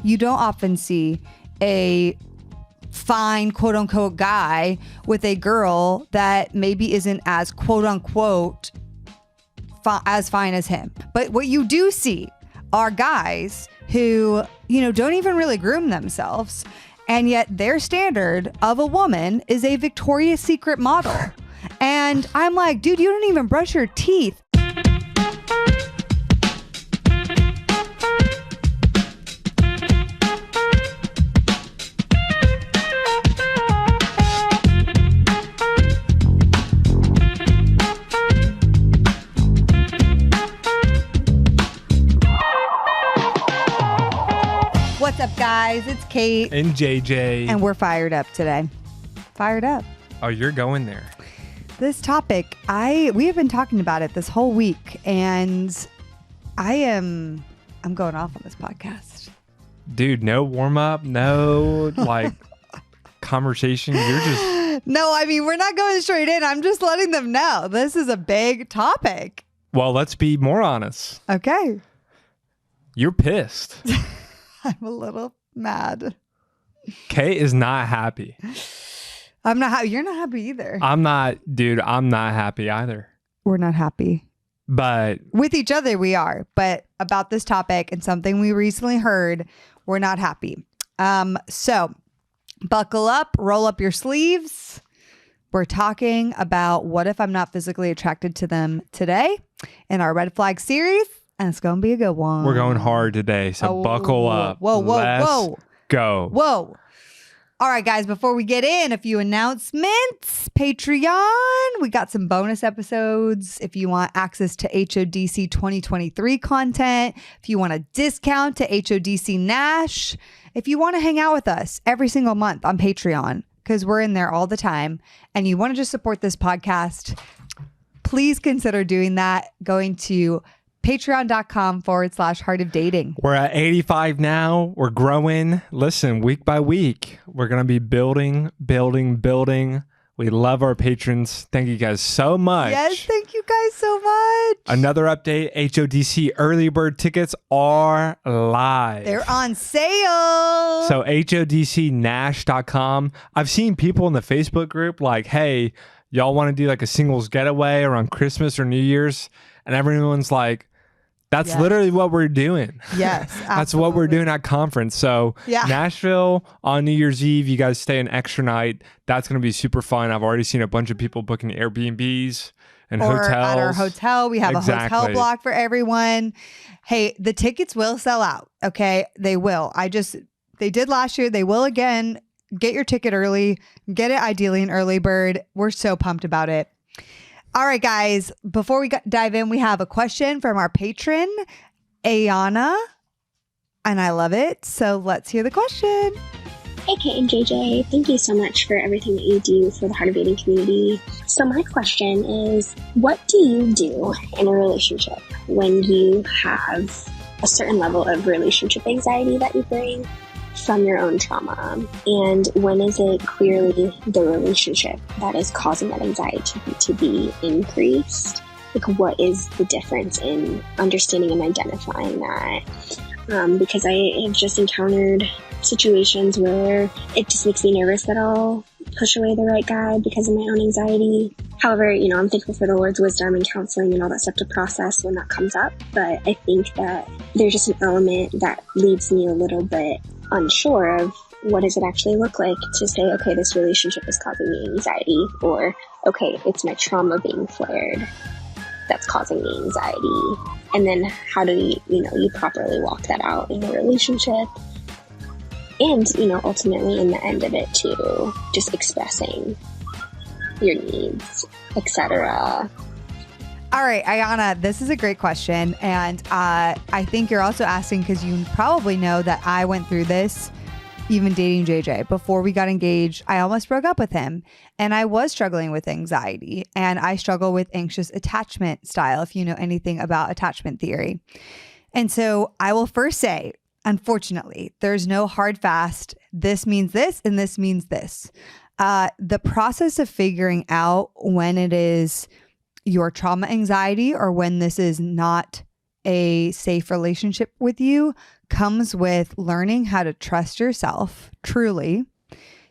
You don't often see a fine, quote unquote, guy with a girl that maybe isn't as, quote unquote, as fine as him. But what you do see are guys who, don't even really groom themselves. And yet their standard of a woman is a Victoria's Secret model. And I'm like, dude, you don't even brush your teeth. What's up, guys? It's Kait and JJ. And we're fired up today. Fired up. Oh, you're going there. This topic, we have been talking about it this whole week, and I'm going off on this podcast. Dude, no warm up, no conversation. You're just No, I mean, we're not going straight in. I'm just letting them know this is a big topic. Well, let's be more honest. Okay. You're pissed. I'm a little mad. Kay is not happy. I'm not happy. You're not happy either. I'm not happy either. We're not happy. But with each other, we are. But about this topic and something we recently heard, we're not happy. So buckle up, roll up your sleeves. We're talking about what if I'm not physically attracted to them today in our red flag series. And it's going to be a good one. We're going hard today, so buckle up. Whoa. Let's go. Whoa. All right, guys, before we get in, a few announcements. Patreon, we got some bonus episodes. If you want access to HODC 2023 content, if you want a discount to HODC Nash, if you want to hang out with us every single month on Patreon, because we're in there all the time, and you want to just support this podcast, please consider doing that. Going to patreon.com/Heart of Dating. We're at 85 now. We're growing. Listen, week by week, we're going to be building. We love our patrons. Thank you guys so much. Yes, thank you guys so much. Another update, HODC early bird tickets are live. They're on sale. So HODCNash.com. I've seen people in the Facebook group like, hey, y'all want to do like a singles getaway around Christmas or New Year's? And everyone's like, that's literally what we're doing. Yes, that's what we're doing at conference. So Nashville on New Year's Eve, you guys stay an extra night. That's going to be super fun. I've already seen a bunch of people booking Airbnbs and hotels. At our hotel, we have a hotel block for everyone. Hey, the tickets will sell out. Okay, they will. They did last year. They will again. Get your ticket early. Get it ideally an early bird. We're so pumped about it. All right, guys, before we dive in, we have a question from our patron, Ayana, and I love it. So let's hear the question. Hey, Kait and JJ. Thank you so much for everything that you do for the Heart of Dating community. So my question is, what do you do in a relationship when you have a certain level of relationship anxiety that you bring from your own trauma? And when is it clearly the relationship that is causing that anxiety to be increased? Like, what is the difference in understanding and identifying that? Because I have just encountered situations where it just makes me nervous that I'll push away the right guy because of my own anxiety. However, I'm thankful for the Lord's wisdom and counseling and all that stuff to process when that comes up. But I think that there's just an element that leaves me a little bit unsure of what does it actually look like to say, okay, this relationship is causing me anxiety, or okay, it's my trauma being flared that's causing me anxiety. And then how do you properly walk that out in a relationship? And, ultimately in the end of it too, just expressing your needs, etc. All right, Ayana, this is a great question. And I think you're also asking because you probably know that I went through this even dating JJ. Before we got engaged, I almost broke up with him. And I was struggling with anxiety. And I struggle with anxious attachment style, if you know anything about attachment theory. And so I will first say, unfortunately, there's no hard fast, this means this and this means this. The process of figuring out when it is your trauma anxiety or when this is not a safe relationship with you comes with learning how to trust yourself truly,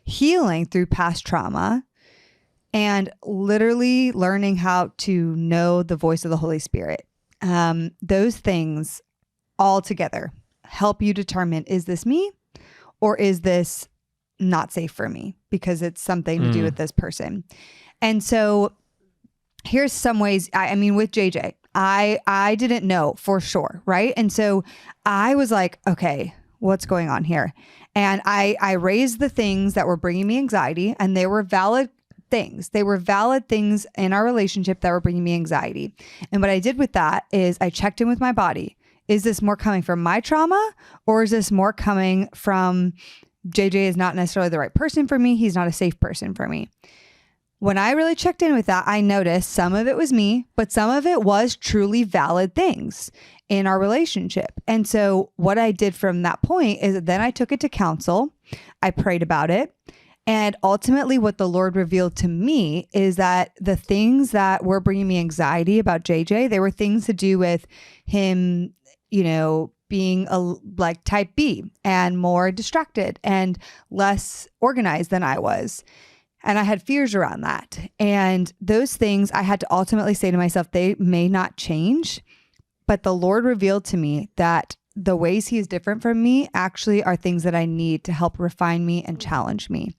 healing through past trauma, and literally learning how to know the voice of the Holy Spirit. Those things all together help you determine, is this me or is this not safe for me because it's something to do with this person? And so here's some ways, I mean, with JJ, I didn't know for sure, right? And so I was like, okay, what's going on here? And I raised the things that were bringing me anxiety, and they were valid things. They were valid things in our relationship that were bringing me anxiety. And what I did with that is I checked in with my body. Is this more coming from my trauma, or is this more coming from JJ is not necessarily the right person for me? He's not a safe person for me. When I really checked in with that, I noticed some of it was me, but some of it was truly valid things in our relationship. And so what I did from that point is then I took it to counsel. I prayed about it. And ultimately what the Lord revealed to me is that the things that were bringing me anxiety about JJ, they were things to do with him, being like type B and more distracted and less organized than I was. And I had fears around that. And those things I had to ultimately say to myself, they may not change, but the Lord revealed to me that the ways he is different from me actually are things that I need to help refine me and challenge me.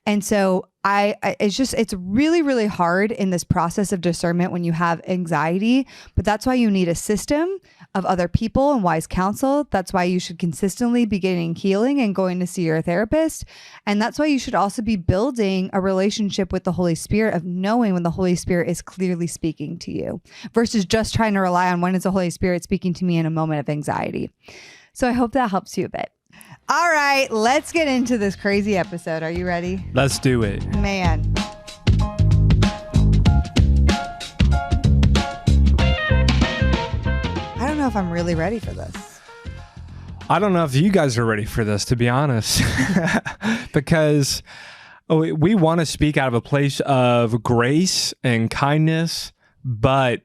And so it's really, really hard in this process of discernment when you have anxiety, but that's why you need a system of other people and wise counsel. That's why you should consistently be getting healing and going to see your therapist. And that's why you should also be building a relationship with the Holy Spirit, of knowing when the Holy Spirit is clearly speaking to you versus just trying to rely on when is the Holy Spirit speaking to me in a moment of anxiety. So I hope that helps you a bit. All right, let's get into this crazy episode. Are you ready? Let's do it. Man. I don't know if I'm really ready for this. I don't know if you guys are ready for this, to be honest, because we want to speak out of a place of grace and kindness, but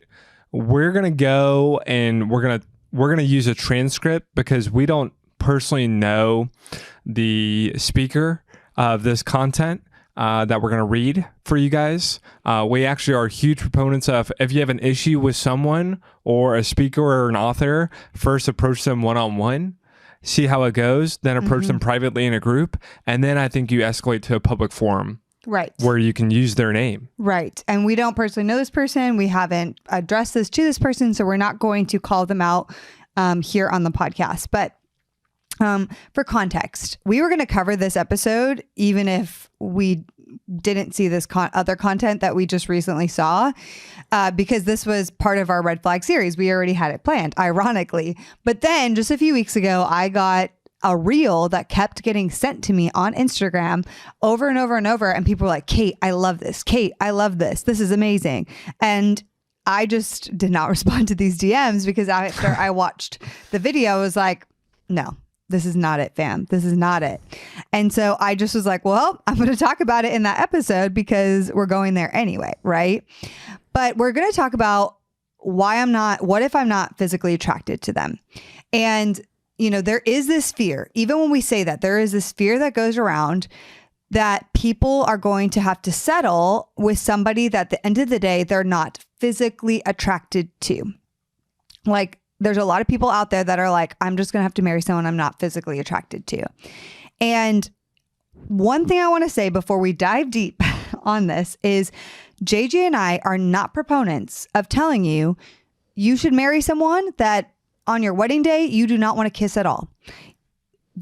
we're going to go and we're going to use a transcript because we don't personally know the speaker of this content that we're going to read for you guys. We actually are huge proponents of, if you have an issue with someone or a speaker or an author, first approach them one-on-one, see how it goes, then approach them privately in a group, and then I think you escalate to a public forum. Right. Where you can use their name. Right. And we don't personally know this person. We haven't addressed this to this person, so we're not going to call them out here on the podcast. But for context, we were going to cover this episode even if we didn't see this other content that we just recently saw, because this was part of our red flag series. We already had it planned, ironically. But then just a few weeks ago, I got a reel that kept getting sent to me on Instagram over and over and over. And people were like, Kait, I love this. Kait, I love this. This is amazing. And I just did not respond to these DMs because after I watched the video, I was like, no, this is not it, fam. This is not it. And so I just was like, well, I'm going to talk about it in that episode because we're going there anyway, right? But we're going to talk about what if I'm not physically attracted to them? And, there is this fear, even when we say that, there is this fear that goes around that people are going to have to settle with somebody that at the end of the day, they're not physically attracted to. Like, there's a lot of people out there that are like, I'm just going to have to marry someone I'm not physically attracted to. And one thing I want to say before we dive deep on this is JJ and I are not proponents of telling you should marry someone that on your wedding day, you do not want to kiss at all.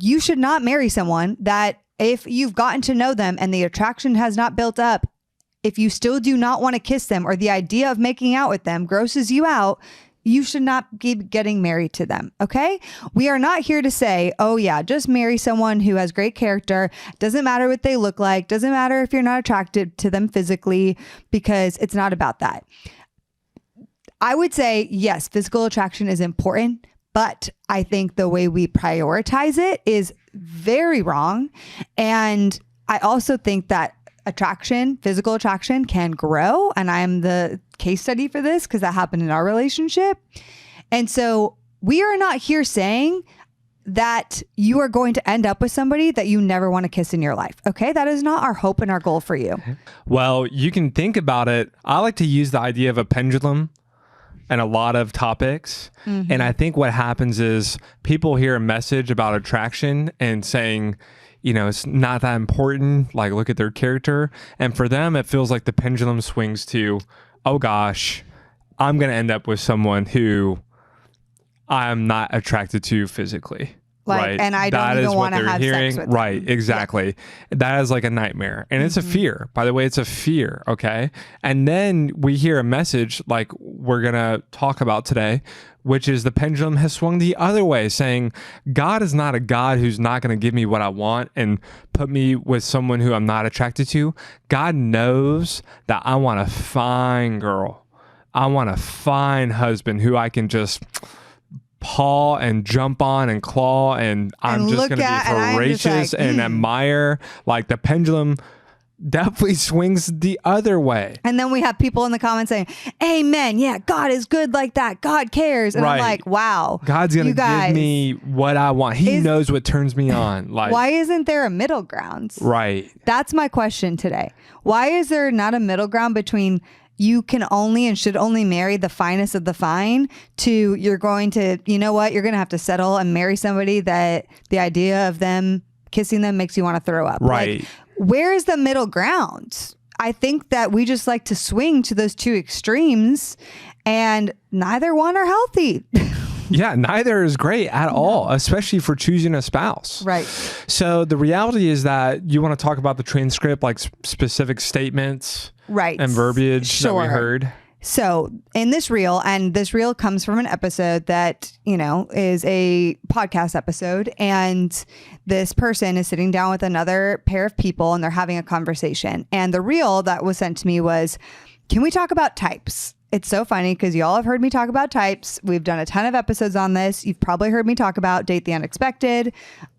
You should not marry someone that if you've gotten to know them and the attraction has not built up, if you still do not want to kiss them or the idea of making out with them grosses you out, you should not keep getting married to them. Okay. We are not here to say, oh yeah, just marry someone who has great character. Doesn't matter what they look like. Doesn't matter if you're not attracted to them physically, because it's not about that. I would say, yes, physical attraction is important, but I think the way we prioritize it is very wrong. And I also think that physical attraction can grow. And I'm the case study for this because that happened in our relationship. And so we are not here saying that you are going to end up with somebody that you never want to kiss in your life. Okay. That is not our hope and our goal for you. Well, you can think about it. I like to use the idea of a pendulum and a lot of topics. And I think what happens is people hear a message about attraction and saying, you know, it's not that important. Like, look at their character. And for them, it feels like the pendulum swings to, oh gosh, I'm going to end up with someone who I'm not attracted to physically. Like, right. and I don't even want to have sex with them. Right. Exactly. Yeah. That is like a nightmare. And it's a fear. By the way, it's a fear. Okay. And then we hear a message like we're going to talk about today, which is the pendulum has swung the other way, saying God is not a God who's not going to give me what I want and put me with someone who I'm not attracted to. God knows that I want a fine girl. I want a fine husband who I can just paw and jump on and claw, and I'm just going to be voracious and admire. Like, the pendulum definitely swings the other way. And then we have people in the comments saying, amen. Yeah, God is good like that. God cares. And I'm like, wow. God's going to give me what I want. He knows what turns me on. Like, why isn't there a middle ground? Right. That's my question today. Why is there not a middle ground between you can only and should only marry the finest of the fine to you're going to, you know what, you're going to have to settle and marry somebody that the idea of them kissing them makes you want to throw up. Right. Like, where is the middle ground? I think that we just like to swing to those two extremes, and neither one are healthy. Yeah, neither is great at all, especially for choosing a spouse. Right. So the reality is that you want to talk about the transcript, like specific statements, right, and verbiage that we heard. So in this reel, and this reel comes from an episode that, you know, is a podcast episode, and this person is sitting down with another pair of people and they're having a conversation. And the reel that was sent to me was, can we talk about types? It's so funny because y'all have heard me talk about types. We've done a ton of episodes on this. You've probably heard me talk about date the unexpected.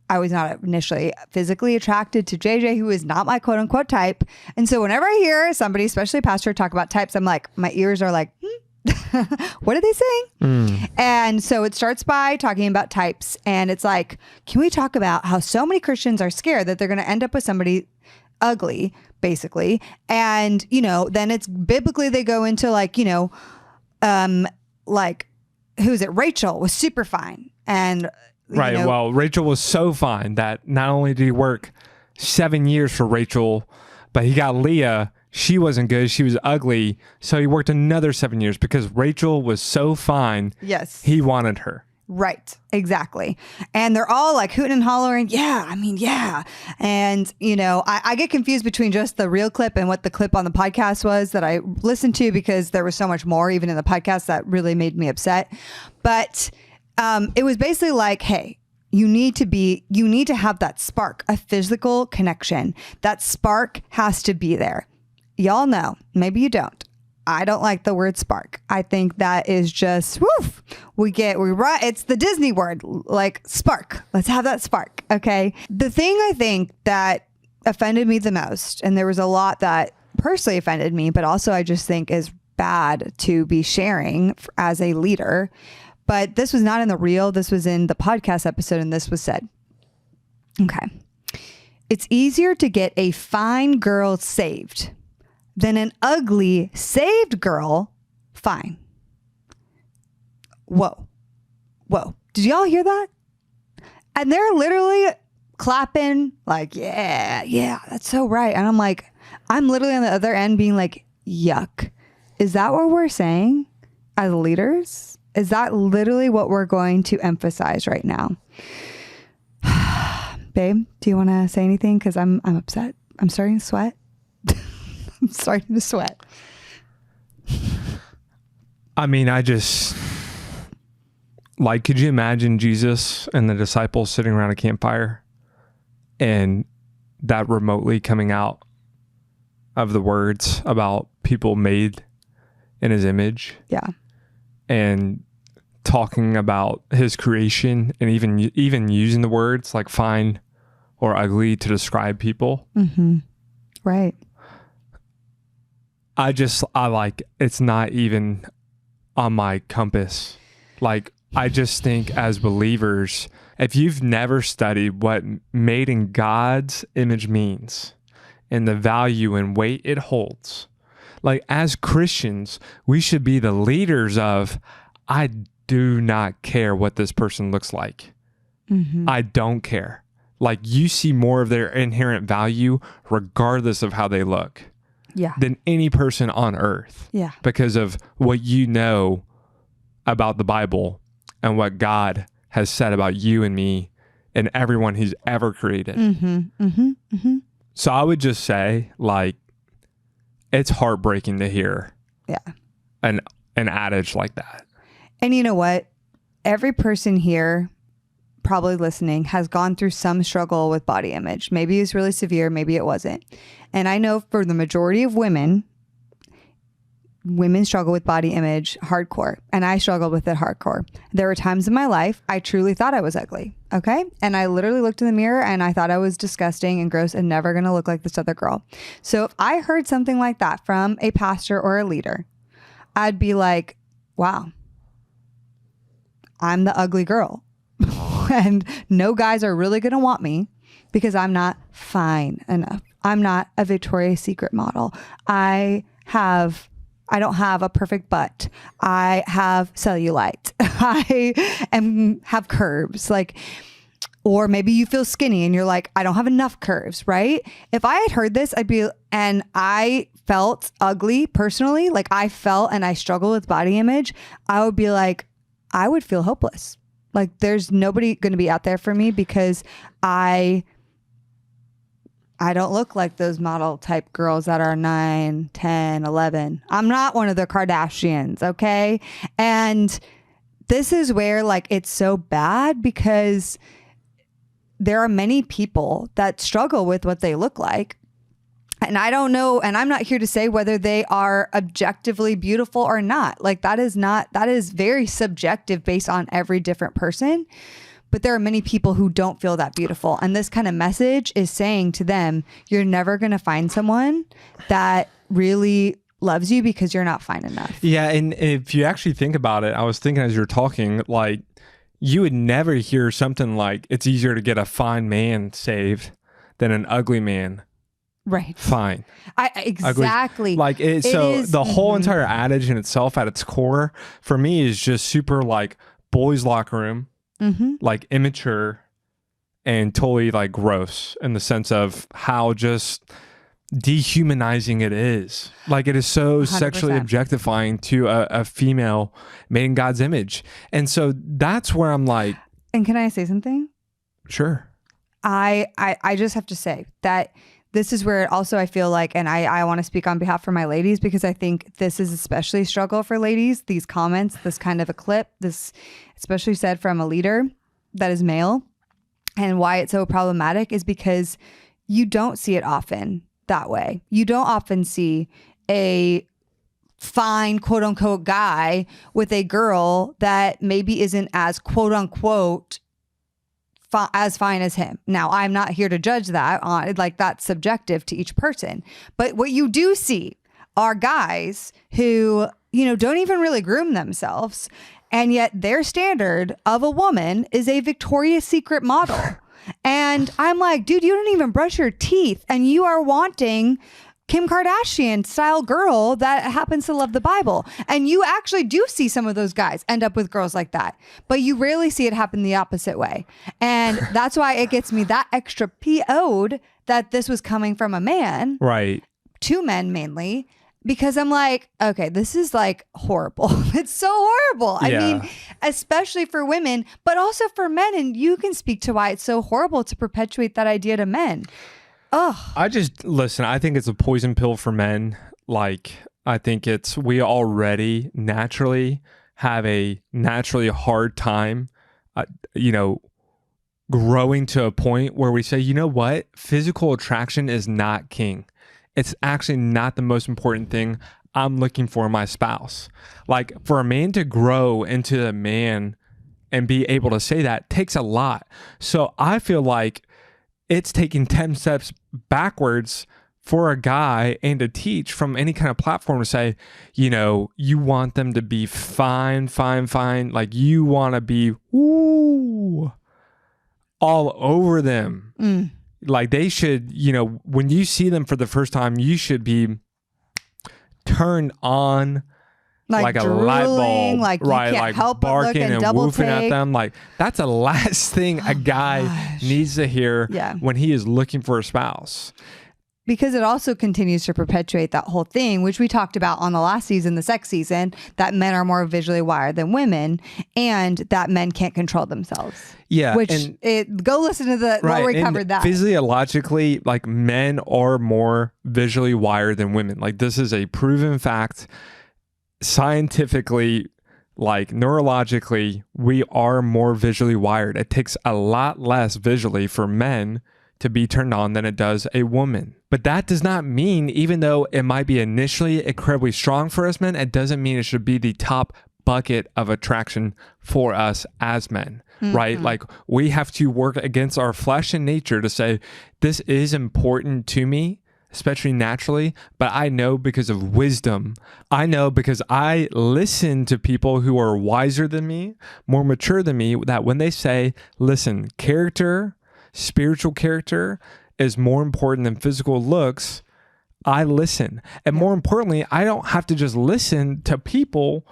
I was not initially physically attracted to JJ, who is not my quote unquote type. And so whenever I hear somebody, especially a pastor, talk about types, I'm like, my ears are like, what are they saying? And so it starts by talking about types. And it's like, can we talk about how so many Christians are scared that they're going to end up with somebody ugly, basically. And, you know, then it's biblically, they go into like, you know, like, who's it? Rachel was super fine. And right. You know, well, Rachel was so fine that not only did he work 7 years for Rachel, but he got Leah. She wasn't good. She was ugly. So he worked another 7 years because Rachel was so fine. Yes. He wanted her. Right. Exactly. And they're all like hooting and hollering. Yeah. I mean, yeah. And, you know, I get confused between just the real clip and what the clip on the podcast was that I listened to, because there was so much more even in the podcast that really made me upset. But it was basically like, hey, you need to have that spark, a physical connection. That spark has to be there. Y'all know, maybe you don't. I don't like the word spark. I think that is just, woof. It's the Disney word, like spark. Let's have that spark. Okay. The thing I think that offended me the most, and there was a lot that personally offended me, but also I just think is bad to be sharing as a leader. But this was not in the reel. This was in the podcast episode, and this was said. Okay. It's easier to get a fine girl saved than an ugly saved girl fine. Whoa. Did y'all hear that? And they're literally clapping like, yeah, that's so right. And I'm like, I'm literally on the other end being like, yuck. Is that what we're saying as leaders? Is that literally what we're going to emphasize right now? Babe, do you want to say anything? Because I'm upset. I'm starting to sweat. I'm starting to sweat. I mean, could you imagine Jesus and the disciples sitting around a campfire and that remotely coming out of the words about people made in his image? Yeah. And talking about his creation and even using the words like fine or ugly to describe people. Mm-hmm. Right. I it's not even on my compass. Like, I just think as believers, if you've never studied what made in God's image means and the value and weight it holds, like as Christians, we should be the leaders of, I do not care what this person looks like. I don't care. Like, you see more of their inherent value regardless of how they look than any person on earth. Yeah. Because of what you know about the Bible and what God has said about you and me and everyone he's ever created. So I would just say, like, it's heartbreaking to hear an adage like that. And you know what? Every person here probably listening has gone through some struggle with body image. Maybe it was really severe, maybe it wasn't. And I know for the majority of women struggle with body image hardcore. And I struggled with it hardcore. There were times in my life I truly thought I was ugly. Okay. And I literally looked in the mirror and I thought I was disgusting and gross and never going to look like this other girl. So if I heard something like that from a pastor or a leader, I'd be like, wow, I'm the ugly girl. And no guys are really going to want me because I'm not fine enough. I'm not a Victoria's Secret model. I don't have a perfect butt. I have cellulite. have curves. Like, or maybe you feel skinny and you're like, I don't have enough curves, right? If I had heard this, and I felt ugly personally, like I felt and I struggle with body image, I would be like, I would feel hopeless. Like, there's nobody going to be out there for me because I don't look like those model type girls that are 9, 10, 11. I'm not one of the Kardashians, okay? And this is where, like, it's so bad because there are many people that struggle with what they look like. And I don't know, and I'm not here to say whether they are objectively beautiful or not. Like, that is very subjective based on every different person. But there are many people who don't feel that beautiful. And this kind of message is saying to them, you're never going to find someone that really loves you because you're not fine enough. Yeah. And if you actually think about it, I was thinking as you're talking, like, you would never hear something like, it's easier to get a fine man saved than an ugly man. Right. Fine. Exactly. Ugly. Like, the whole entire adage in itself at its core for me is just super, like, boys' locker room, like immature and totally, like, gross in the sense of how just dehumanizing it is. Like, it is so 100%. Sexually objectifying to a female made in God's image. And so that's where I'm like. And can I say something? Sure. I just have to say that this is where also I feel like, and I want to speak on behalf for my ladies, because I think this is especially a struggle for ladies. These comments, this kind of a clip, this especially said from a leader that is male, and why it's so problematic is because you don't see it often that way. You don't often see a fine, quote unquote, guy with a girl that maybe isn't as quote unquote as fine as him. Now, I'm not here to judge that on, like, that's subjective to each person. But what you do see are guys who, don't even really groom themselves. And yet their standard of a woman is a Victoria's Secret model. And I'm like, dude, you don't even brush your teeth and you are wanting Kim Kardashian style girl that happens to love the Bible. And you actually do see some of those guys end up with girls like that, but you rarely see it happen the opposite way. And that's why it gets me that extra PO'd that this was coming from a man, right? To men mainly, because I'm like, okay, this is like horrible. It's so horrible. I mean, especially for women, but also for men. And you can speak to why it's so horrible to perpetuate that idea to men. Oh, I think it's a poison pill for men. Like, I think we already naturally have a naturally hard time, growing to a point where we say, you know what? Physical attraction is not king. It's actually not the most important thing I'm looking for in my spouse. Like, for a man to grow into a man and be able to say that takes a lot. So I feel like it's taking 10 steps backwards for a guy and to teach from any kind of platform to say, you want them to be fine. Like you want to be all over them. Like they should, when you see them for the first time, you should be turned on like a light bulb, like right? You can't like help but barking look and double woofing at take. them. Like that's the last thing a guy needs to hear when he is looking for a spouse. Because it also continues to perpetuate that whole thing, which we talked about on the last season, the sex season, that men are more visually wired than women and that men can't control themselves. Yeah. Which go listen to where we covered that. Physiologically, like men are more visually wired than women. Like this is a proven fact. Scientifically, like neurologically, we are more visually wired. It takes a lot less visually for men to be turned on than it does a woman. But that does not mean, even though it might be initially incredibly strong for us men, it doesn't mean it should be the top bucket of attraction for us as men, right? Like we have to work against our flesh and nature to say, this is important to me, especially naturally, but I know because of wisdom. I know because I listen to people who are wiser than me, more mature than me, that when they say, listen, spiritual character is more important than physical looks, I listen. And more importantly, I don't have to just listen to people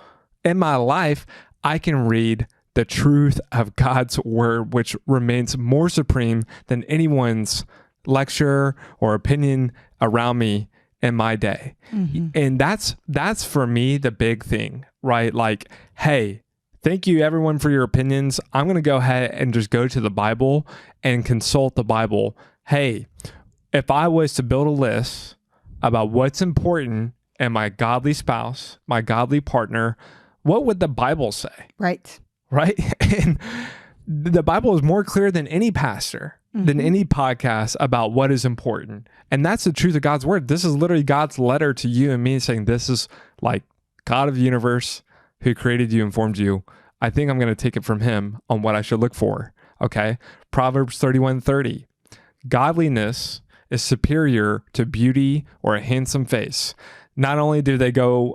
in my life. I can read the truth of God's word, which remains more supreme than anyone's lecture or opinion around me in my day. And that's for me the big thing, right? Like, hey, thank you everyone for your opinions. I'm going to go ahead and just go to the Bible and consult the Bible. Hey, if I was to build a list about what's important in my godly spouse, my godly partner, what would the Bible say? Right. And the Bible is more clear than any pastor, than any podcast about what is important. And that's the truth of God's word. This is literally God's letter to you and me saying, this is like God of the universe who created you and formed you. I think I'm going to take it from him on what I should look for. Okay. Proverbs 31:30. Godliness is superior to beauty or a handsome face. Not only do they go,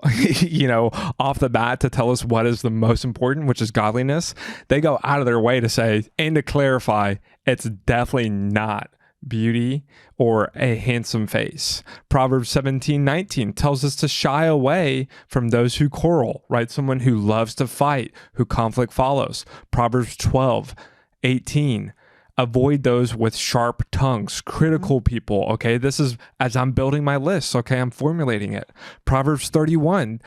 off the bat to tell us what is the most important, which is godliness, they go out of their way to say, and to clarify, it's definitely not beauty or a handsome face. Proverbs 17:19 tells us to shy away from those who quarrel, right? Someone who loves to fight, who conflict follows. Proverbs 12:18. Avoid those with sharp tongues, critical people. Okay. This is as I'm building my list. Okay. I'm formulating it. Proverbs 31,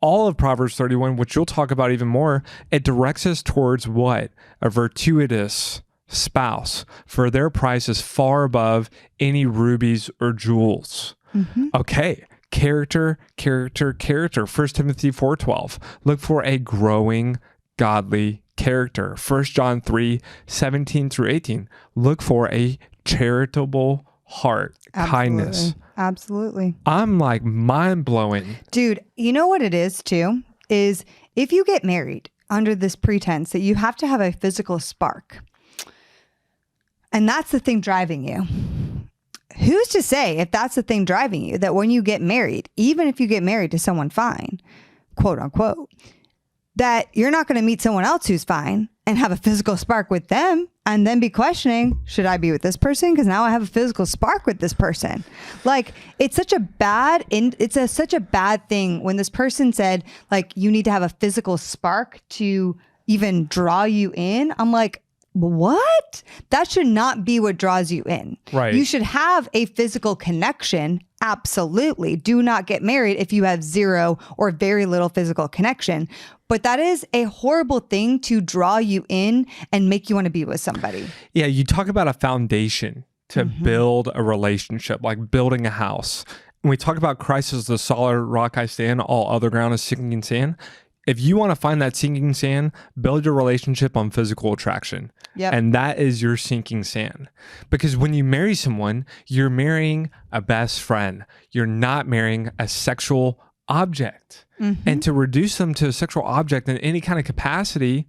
all of Proverbs 31, which you'll talk about even more, it directs us towards what? A virtuous spouse, for their price is far above any rubies or jewels. Okay. Character. 1 Timothy 4:12. Look for a growing godly character. 1 John 3:17-18. Look for a charitable heart. Kindness. Absolutely. I'm like mind blowing. Dude, you know what it is too? Is if you get married under this pretense that you have to have a physical spark, and that's the thing driving you. Who's to say if that's the thing driving you, that when you get married, even if you get married to someone fine, quote unquote, that you're not going to meet someone else who's fine and have a physical spark with them and then be questioning, should I be with this person? Because now I have a physical spark with this person. Like, it's such a bad thing when this person said, like, you need to have a physical spark to even draw you in. I'm like, what? That should not be what draws you in. Right. You should have a physical connection. Absolutely. Do not get married if you have zero or very little physical connection. But that is a horrible thing to draw you in and make you want to be with somebody. Yeah, you talk about a foundation to build a relationship, like building a house. When we talk about Christ as the solid rock I stand, all other ground is sinking sand. If you want to find that sinking sand, build your relationship on physical attraction. Yep. And that is your sinking sand. Because when you marry someone, you're marrying a best friend. You're not marrying a sexual object. And to reduce them to a sexual object in any kind of capacity,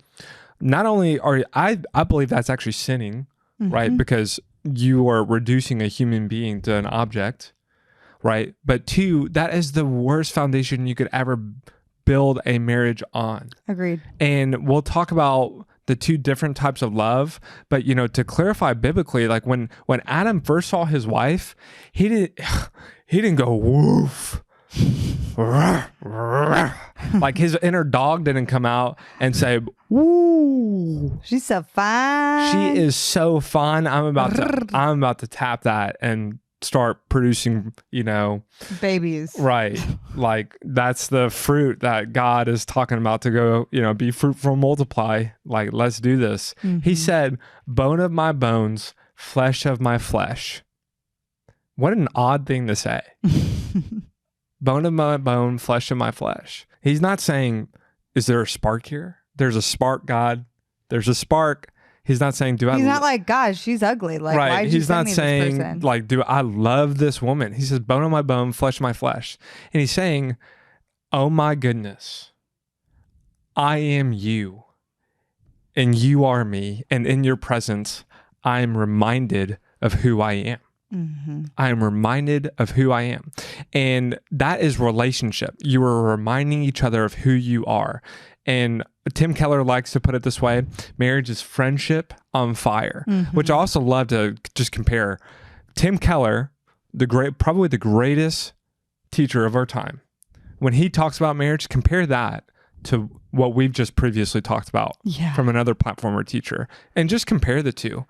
not only are I believe that's actually sinning, right? Because you are reducing a human being to an object. right? But two, that is the worst foundation you could ever build a marriage on. Agreed. And we'll talk about the two different types of love, but to clarify biblically, like when Adam first saw his wife, he didn't go woof. Like his inner dog didn't come out and say, "Woo, she's so fine. She is so fun. I'm about to tap that and start producing, babies." Right. Like that's the fruit that God is talking about to go, be fruitful, multiply. Like, let's do this. Mm-hmm. He said, "Bone of my bones, flesh of my flesh." What an odd thing to say. Bone of my bone, flesh of my flesh. He's not saying, is there a spark here? There's a spark, God. There's a spark. He's not saying, He's not like, "God, she's ugly." Like, right. Why did He's you send not me saying, this person? like, do I love this woman? He says, bone of my bone, flesh of my flesh. And he's saying, oh my goodness, I am you, and you are me. And in your presence, I am reminded of who I am. Mm-hmm. I am reminded of who I am. And that is relationship. You are reminding each other of who you are. And Tim Keller likes to put it this way: marriage is friendship on fire, which I also love to just compare. Tim Keller, probably the greatest teacher of our time, when he talks about marriage, compare that to what we've just previously talked about from another platform or teacher, and just compare the two,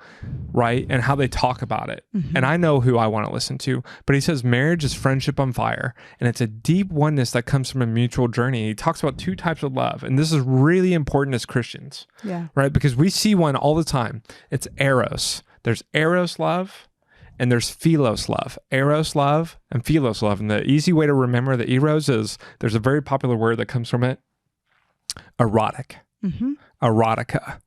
right? And how they talk about it. Mm-hmm. And I know who I want to listen to, but he says marriage is friendship on fire, and it's a deep oneness that comes from a mutual journey. He talks about two types of love, and this is really important as Christians, right? Because we see one all the time. It's eros. There's eros love, and there's philos love. Eros love and philos love. And the easy way to remember the eros is there's a very popular word that comes from it: erotic. Mm-hmm. Erotica.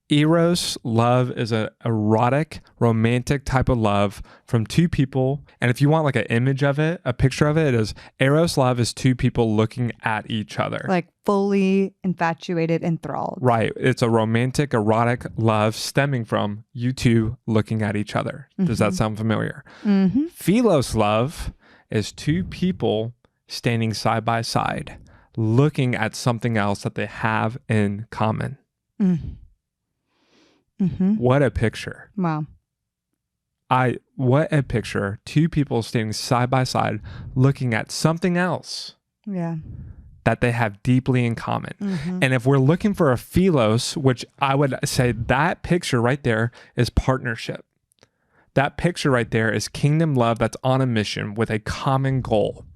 Eros love is a erotic, romantic type of love from two people. And if you want like an image of it, a picture of it, is Eros love is two people looking at each other. Like fully infatuated, enthralled. Right. It's a romantic, erotic love stemming from you two looking at each other. Mm-hmm. Does that sound familiar? Mm-hmm. Philos love is two people standing side by side, looking at something else that they have in common. Mm. Mm-hmm. What a picture. Wow. What a picture. Two people standing side by side, looking at something else. Yeah. That they have deeply in common. Mm-hmm. And if we're looking for a philos, which I would say that picture right there is partnership. That picture right there is kingdom love that's on a mission with a common goal.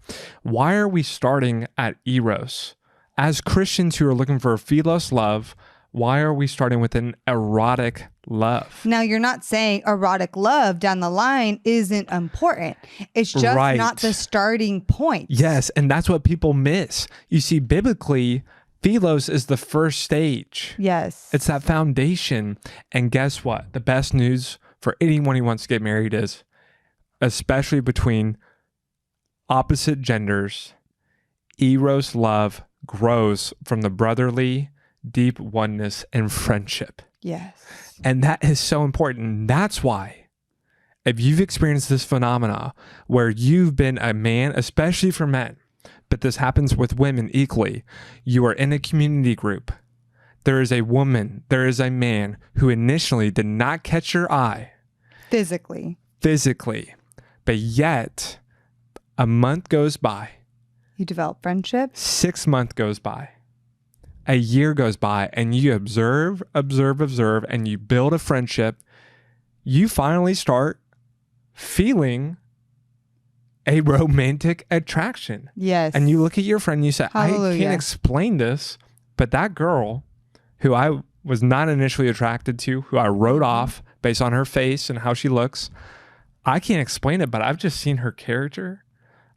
Why are we starting at eros? As Christians who are looking for a philos love, why are we starting with an erotic love? Now, you're not saying erotic love down the line isn't important. It's just not the starting point. Yes, and that's what people miss. You see, biblically, philos is the first stage. Yes. It's that foundation. And guess what? The best news for anyone who wants to get married is, especially between opposite genders, eros love grows from the brotherly, deep oneness and friendship. Yes. And that is so important. That's why, if you've experienced this phenomena where you've been a man, especially for men, but this happens with women equally, you are in a community group. There is a woman, there is a man who initially did not catch your eye. Physically. But yet, a month goes by. You develop friendship. 6 months goes by. A year goes by, and you observe, and you build a friendship. You finally start feeling a romantic attraction. Yes. And you look at your friend and you say, Hallelujah. I can't explain this, but that girl who I was not initially attracted to, who I wrote off based on her face and how she looks, I can't explain it, but I've just seen her character.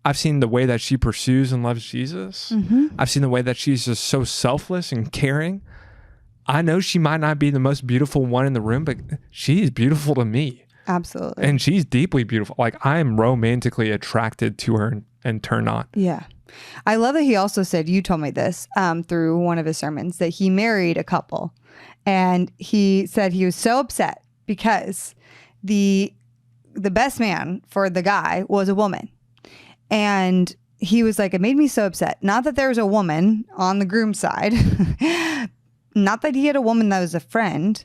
I've seen the way that she pursues and loves Jesus. Mm-hmm. I've seen the way that she's just so selfless and caring. I know she might not be the most beautiful one in the room, but she's beautiful to me. Absolutely. And she's deeply beautiful. Like, I am romantically attracted to her and turned on. Yeah. I love that he also said, you told me this through one of his sermons, that he married a couple. And he said he was so upset because the best man for the guy was a woman. And he was like, it made me so upset. Not that there was a woman on the groom's side, not that he had a woman that was a friend,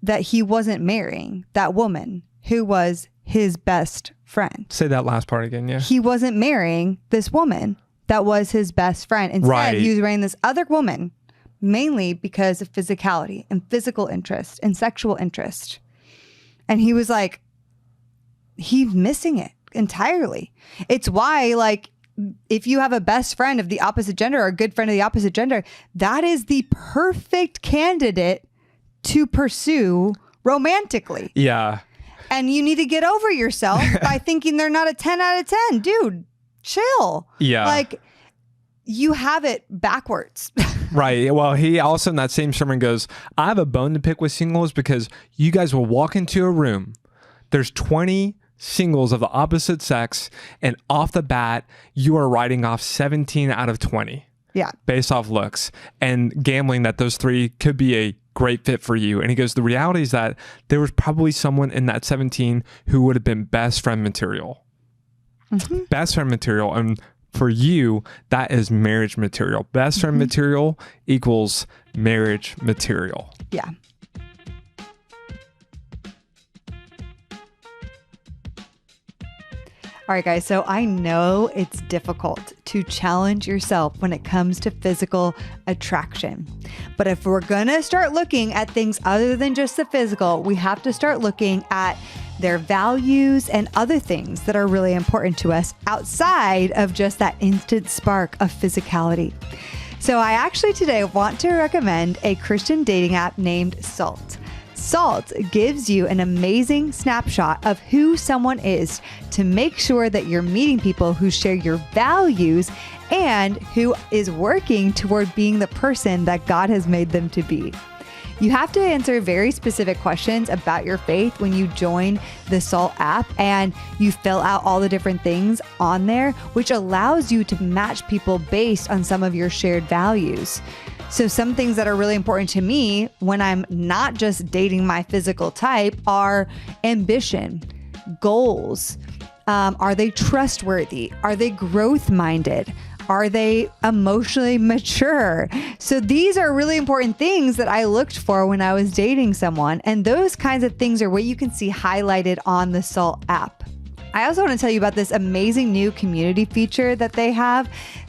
that he wasn't marrying that woman who was his best friend. Say that last part again, yeah. He wasn't marrying this woman that was his best friend. Instead, he was marrying this other woman, mainly because of physicality and physical interest and sexual interest. And he was like, he's missing it entirely. It's why, like, if you have a best friend of the opposite gender or a good friend of the opposite gender, that is the perfect candidate to pursue romantically. Yeah. And you need to get over yourself by thinking they're not a 10 out of 10. Dude, chill. Yeah. Like, you have it backwards. Right. Well, he also in that same sermon goes, I have a bone to pick with singles because you guys will walk into a room. There's 20 singles of the opposite sex, and off the bat, you are writing off 17 out of 20. Yeah. Based off looks and gambling that those 3 could be a great fit for you. And he goes, the reality is that there was probably someone in that 17 who would have been best friend material. Mm-hmm. Best friend material. And for you, that is marriage material. Best friend material equals marriage material. Yeah. All right, guys. So I know it's difficult to challenge yourself when it comes to physical attraction. But if we're going to start looking at things other than just the physical, we have to start looking at their values and other things that are really important to us outside of just that instant spark of physicality. So I actually today want to recommend a Christian dating app named Salt. Salt gives you an amazing snapshot of who someone is to make sure that you're meeting people who share your values and who is working toward being the person that God has made them to be. You have to answer very specific questions about your faith when you join the Salt app, and you fill out all the different things on there, which allows you to match people based on some of your shared values. So some things that are really important to me when I'm not just dating my physical type are ambition, goals. Are they trustworthy? Are they growth-minded? Are they emotionally mature? So these are really important things that I looked for when I was dating someone. And those kinds of things are what you can see highlighted on the Salt app. I also want to tell you about this amazing new community feature that they have.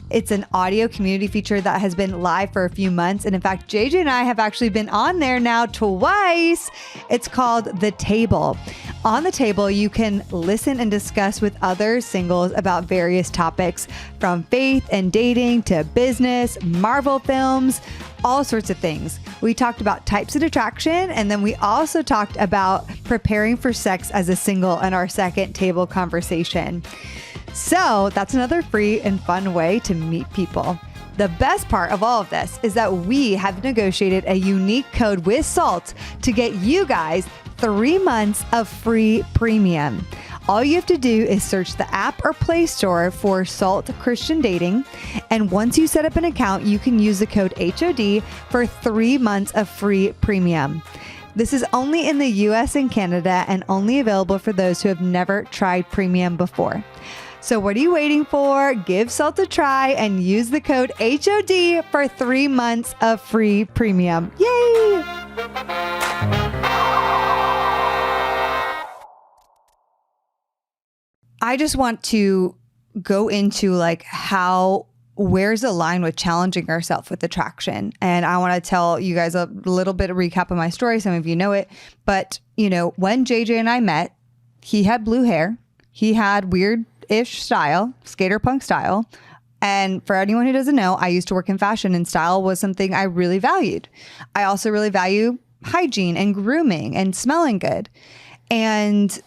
It's an audio community feature that has been live for a few months. And in fact, JJ and I have actually been on there now twice. It's called The Table. On The Table, you can listen and discuss with other singles about various topics, from faith and dating to business, Marvel films, all sorts of things. We talked about types of attraction, and then we also talked about preparing for sex as a single in our second table conversation. So that's another free and fun way to meet people. The best part of all of this is that we have negotiated a unique code with Salt to get you guys 3 months of free premium. All you have to do is search the app or Play Store for Salt Christian Dating. And once you set up an account, you can use the code HOD for 3 months of free premium. This is only in the US and Canada and only available for those who have never tried premium before. So what are you waiting for? Give Salt a try and use the code HOD for 3 months of free premium. Yay! I just want to go into like where's the line with challenging ourselves with attraction. And I want to tell you guys a little bit of recap of my story. Some of you know it, but when JJ and I met, he had blue hair. He had weird-ish style, skater punk style. And for anyone who doesn't know, I used to work in fashion, and style was something I really valued. I also really value hygiene and grooming and smelling good. And,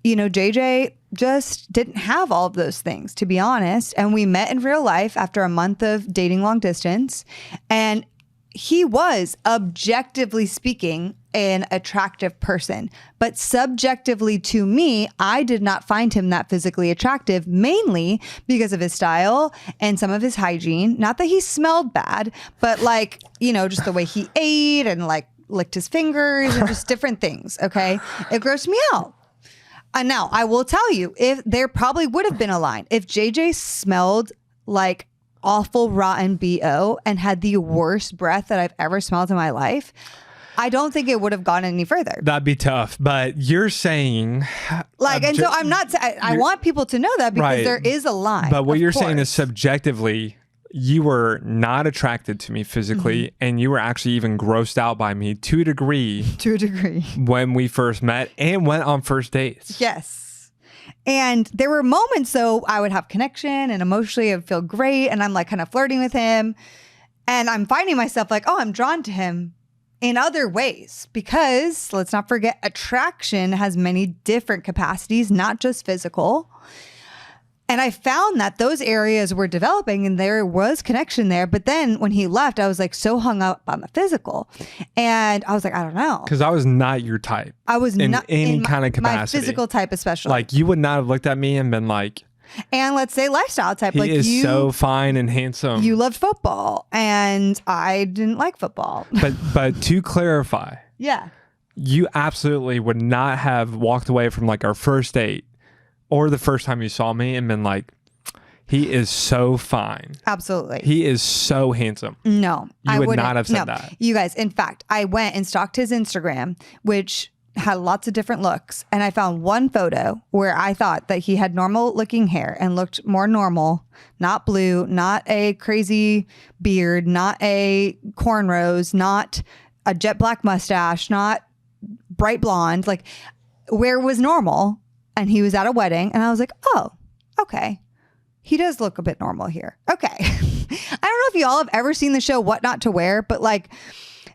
JJ just didn't have all of those things, to be honest. And we met in real life after a month of dating long distance. And he was, objectively speaking, an attractive person. But subjectively to me, I did not find him that physically attractive, mainly because of his style and some of his hygiene. Not that he smelled bad, but just the way he ate and licked his fingers and just different things. Okay. It grossed me out. Now I will tell you, if there probably would have been a line if JJ smelled like awful rotten BO and had the worst breath that I've ever smelled in my life, I don't think it would have gone any further. That'd be tough. But you're saying like, and so I'm not, I want people to know that because right. there is a line. But what you're course. saying is subjectively, you were not attracted to me physically, and you were actually even grossed out by me to a degree. To a degree. When we first met and went on first dates. Yes. And there were moments, though, I would have connection and emotionally it would feel great. And I'm like kind of flirting with him. And I'm finding myself like, oh, I'm drawn to him in other ways. Because let's not forget, attraction has many different capacities, not just physical. And I found that those areas were developing and there was connection there. But then when he left, I was like so hung up on the physical. And I was like, I don't know. Because I was not your type. I was not any in kind of capacity. My physical type especially. Like you would not have looked at me and been like, and let's say lifestyle type. He like is you, so fine and handsome. You loved football and I didn't like football. But to clarify. Yeah. You absolutely would not have walked away from like our first date or the first time you saw me and been like, he is so fine. Absolutely. He is so handsome. No, you I would wouldn't. not have said that. You guys, in fact, I went and stalked his Instagram, which had lots of different looks. And I found one photo where I thought that he had normal looking hair and looked more normal, not blue, not a crazy beard, not a cornrows, not a jet black mustache, not bright blonde, like where it was normal. And he was at a wedding and I was like, oh, okay. He does look a bit normal here. Okay. I don't know if you all have ever seen the show What Not to Wear, but like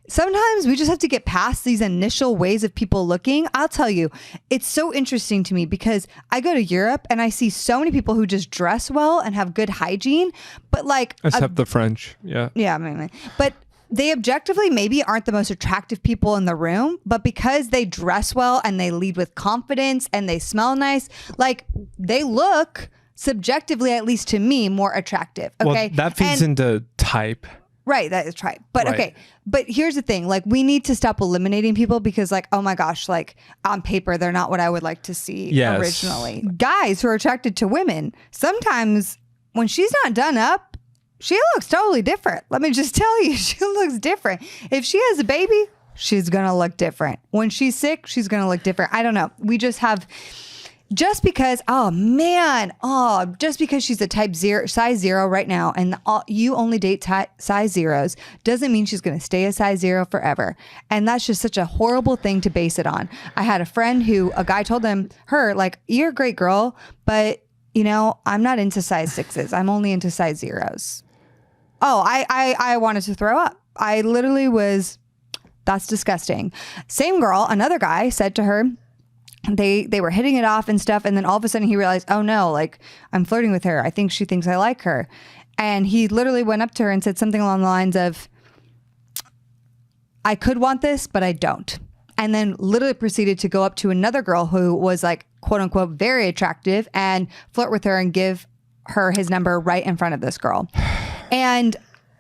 sometimes we just have to get past these initial ways of people looking. I'll tell you, it's so interesting to me because I go to Europe and I see so many people who just dress well and have good hygiene, but like except the French. Yeah. Yeah, maybe. But they objectively maybe aren't the most attractive people in the room, but because they dress well and they lead with confidence and they smell nice, like they look subjectively, at least to me, more attractive. Okay. Well, that feeds into type. Right. That is right. But okay. But here's the thing. Like we need to stop eliminating people because like, oh my gosh, like on paper, they're not what I would like to see originally. Guys who are attracted to women, sometimes when she's not done up, she looks totally different. Let me just tell you, she looks different. If she has a baby, she's going to look different. When she's sick, she's going to look different. I don't know. We just have, just because, just because she's a size 0 right now and you only date size 0s doesn't mean she's going to stay a size 0 forever. And that's just such a horrible thing to base it on. I had a friend who, a guy told her, like, you're a great girl, but you know, I'm not into size 6s. I'm only into size 0s. Oh, I wanted to throw up. I literally was, that's disgusting. Same girl, another guy said to her, they were hitting it off and stuff. And then all of a sudden he realized, oh no, like I'm flirting with her. I think she thinks I like her. And he literally went up to her and said something along the lines of, I could want this, but I don't. And then literally proceeded to go up to another girl who was like, quote unquote, very attractive and flirt with her and give her his number right in front of this girl. And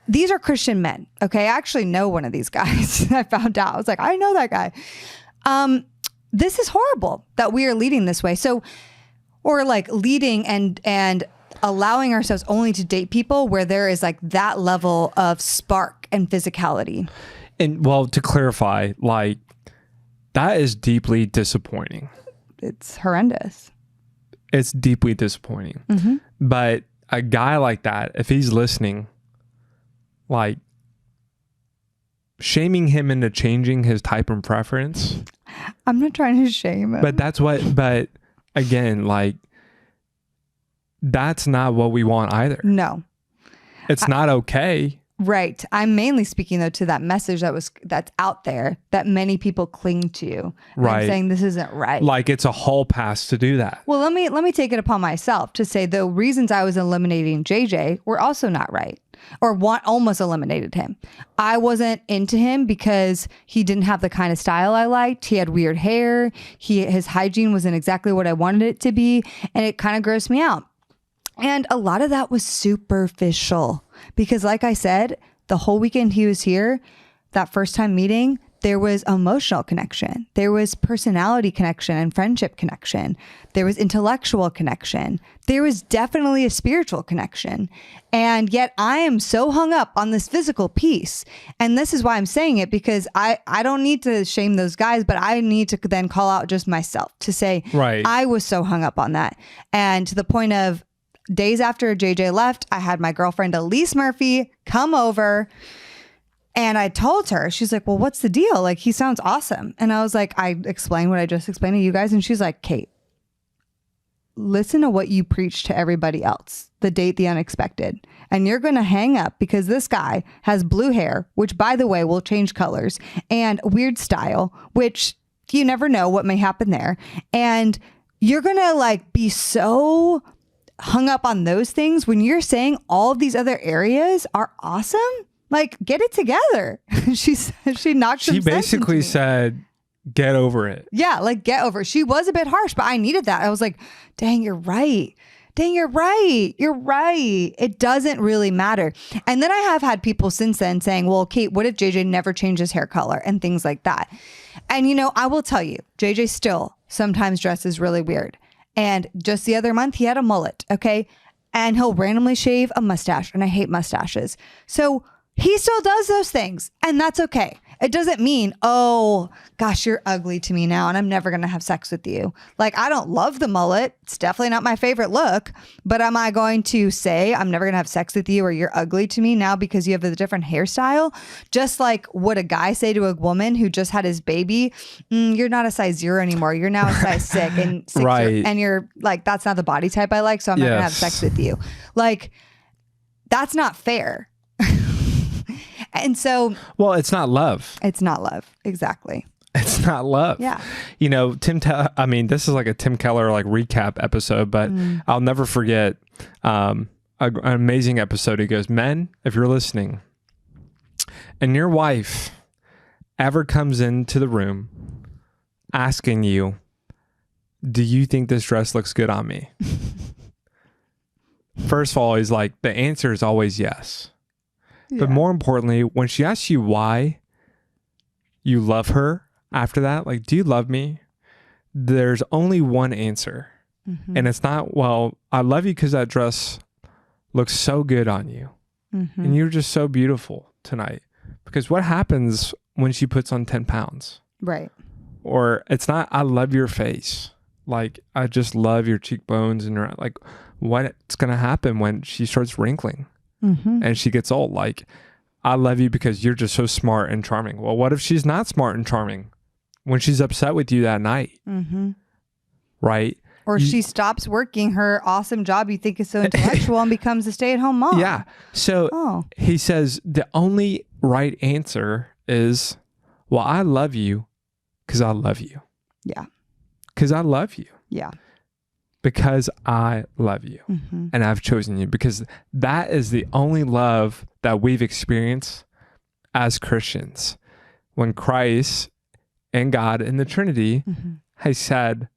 these are Christian men. Okay. I actually know one of these guys. I found out. I was like, I know that guy. This is horrible that we are leading this way. So, or like leading and allowing ourselves only to date people where there is like that level of spark and physicality. And well, to clarify, like that is deeply disappointing. It's horrendous. It's deeply disappointing. Mm-hmm. But a guy like that, if he's listening, like shaming him into changing his type and preference. I'm not trying to shame him. But again, like that's not what we want either. No. It's not okay. Right. I'm mainly speaking though to that message that's out there that many people cling to. Right. I'm saying this isn't right. Like it's a hall pass to do that. Well, let me take it upon myself to say the reasons I was eliminating JJ were also not right, or almost eliminated him. I wasn't into him because he didn't have the kind of style I liked. He had weird hair. His hygiene wasn't exactly what I wanted it to be, and it kind of grossed me out. And a lot of that was superficial because like I said, the whole weekend he was here, that first time meeting, There was emotional connection. There was personality connection and friendship connection. There was intellectual connection. There was definitely a spiritual connection. And yet I am so hung up on this physical piece. And this is why I'm saying it, because I don't need to shame those guys, but I need to then call out just myself to say, Right. I was so hung up on that. And to the point of days after JJ left, I had my girlfriend Elise Murphy come over. And I told her, she's like, well, what's the deal? Like, he sounds awesome. And I was like, I explained what I just explained to you guys. And she's like, Kait, listen to what you preach to everybody else. The date the unexpected. And you're going to hang up because this guy has blue hair, which, by the way, will change colors, and weird style, which you never know what may happen there. And you're going to like be so hung up on those things when you're saying all of these other areas are awesome. Like, get it together. She knocked some She sense basically into me. said, get over it. Yeah, like, get over it. She was a bit harsh, but I needed that. I was like, dang, you're right. Dang, you're right. You're right. It doesn't really matter. And then I have had people since then saying, well, Kait, what if JJ never changed his hair color and things like that? And, you know, I will tell you, JJ still sometimes dresses really weird. And just the other month, he had a mullet, okay? And he'll randomly shave a mustache, and I hate mustaches. So he still does those things, and that's okay. It doesn't mean, oh, gosh, you're ugly to me now, and I'm never going to have sex with you. Like, I don't love the mullet. It's definitely not my favorite look, but am I going to say I'm never going to have sex with you or you're ugly to me now because you have a different hairstyle? Just like would a guy say to a woman who just had his baby, you're not a size 0 anymore. You're now a size 6, and Right. and you're like, that's not the body type I like, so I'm not going to have sex with you. Like, that's not fair. And so, Well, it's not love. it's not love. Exactly. It's not love. Yeah. You know, I mean, this is like a Tim Keller like recap episode, but I'll never forget an amazing episode. He goes, men, if you're listening and your wife ever comes into the room asking you, do you think this dress looks good on me? First of all, he's like, the answer is always yes. But more importantly, when she asks you why you love her after that, like, do you love me? There's only one answer. And it's not, well, I love you because that dress looks so good on you. And you're just so beautiful tonight. Because what happens when she puts on 10 pounds? Right. Or it's not, I love your face. Like, I just love your cheekbones. And like, what's going to happen when she starts wrinkling? And she gets old? Like, I love you because you're just so smart and charming. Well, what if she's not smart and charming when she's upset with you that night? Right? Or she stops working her awesome job you think is so intellectual and becomes a stay-at-home mom. Yeah. So he says the only right answer is, well, I love you because I love you. Yeah. Because I love you. Yeah. Because I love you and I've chosen you, because that is the only love that we've experienced as Christians. When Christ and God in the Trinity has said,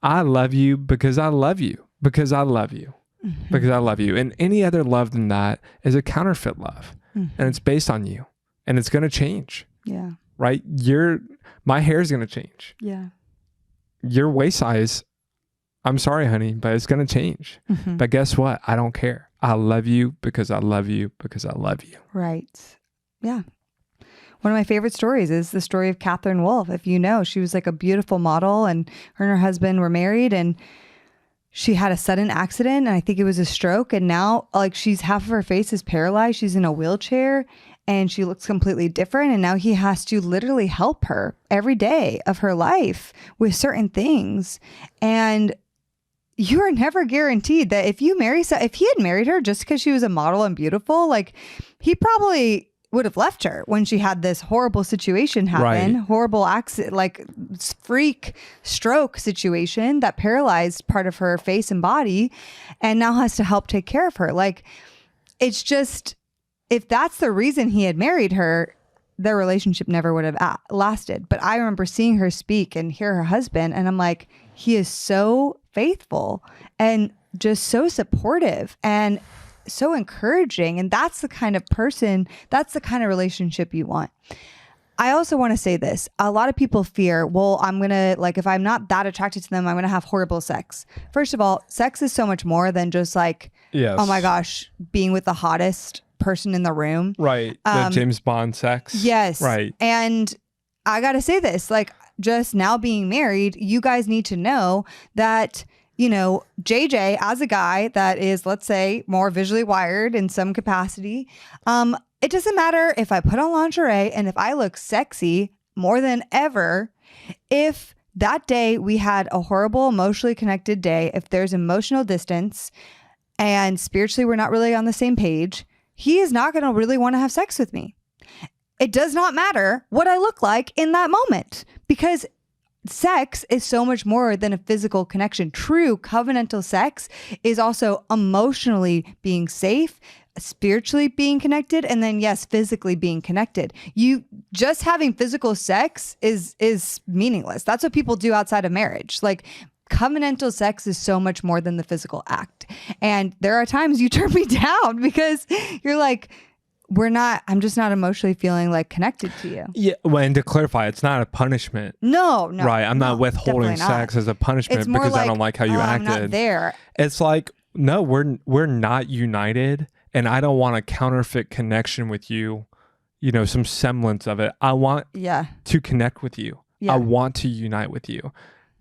I love you because I love you, because I love you, because I love you. And any other love than that is a counterfeit love. And it's based on you, and it's going to change. Yeah. Right? My hair is going to change. Yeah. Your waist size, I'm sorry, honey, but it's going to change. But guess what? I don't care. I love you because I love you because I love you. Right. Yeah. One of my favorite stories is the story of Catherine Wolfe. If you know, she was like a beautiful model, and her husband were married, and she had a sudden accident, and I think it was a stroke. And now, like, half of her face is paralyzed. She's in a wheelchair, and she looks completely different. And now he has to literally help her every day of her life with certain things. And you are never guaranteed that if he had married her just because she was a model and beautiful, like, he probably would have left her when she had this horrible situation happen, horrible accident, like freak stroke situation that paralyzed part of her face and body, and now has to help take care of her. Like, it's just, if that's the reason he had married her, their relationship never would have lasted. But I remember seeing her speak and hear her husband, and I'm like, he is so faithful and just so supportive and so encouraging. And that's the kind of person, that's the kind of relationship you want. I also want to say this. A lot of people fear, well, I'm going to, like, if I'm not that attracted to them, I'm going to have horrible sex. First of all, sex is so much more than just like, Yes. oh my gosh, being with the hottest person in the room. Right. The James Bond sex. Yes. Right. And I got to say this, like, just now being married, you guys need to know that, you know, JJ, as a guy that is, let's say, more visually wired in some capacity, it doesn't matter if I put on lingerie and if I look sexy more than ever, if that day we had a horrible emotionally connected day, if there's emotional distance and spiritually we're not really on the same page, he is not going to really want to have sex with me. It does not matter what I look like in that moment, because sex is so much more than a physical connection. True covenantal sex is also emotionally being safe, spiritually being connected, and then yes, physically being connected. You just having physical sex is meaningless. That's what people do outside of marriage. Like, covenantal sex is so much more than the physical act. And there are times you turn me down because you're like, I'm just not emotionally feeling like connected to you. Yeah. Well, and to clarify, it's not a punishment. No. Right. I'm not withholding sex as a punishment because I don't like how you acted. I'm not there. It's like, no, we're not united, and I don't want a counterfeit connection with you, you know, some semblance of it. I want to connect with you. Yeah. I want to unite with you.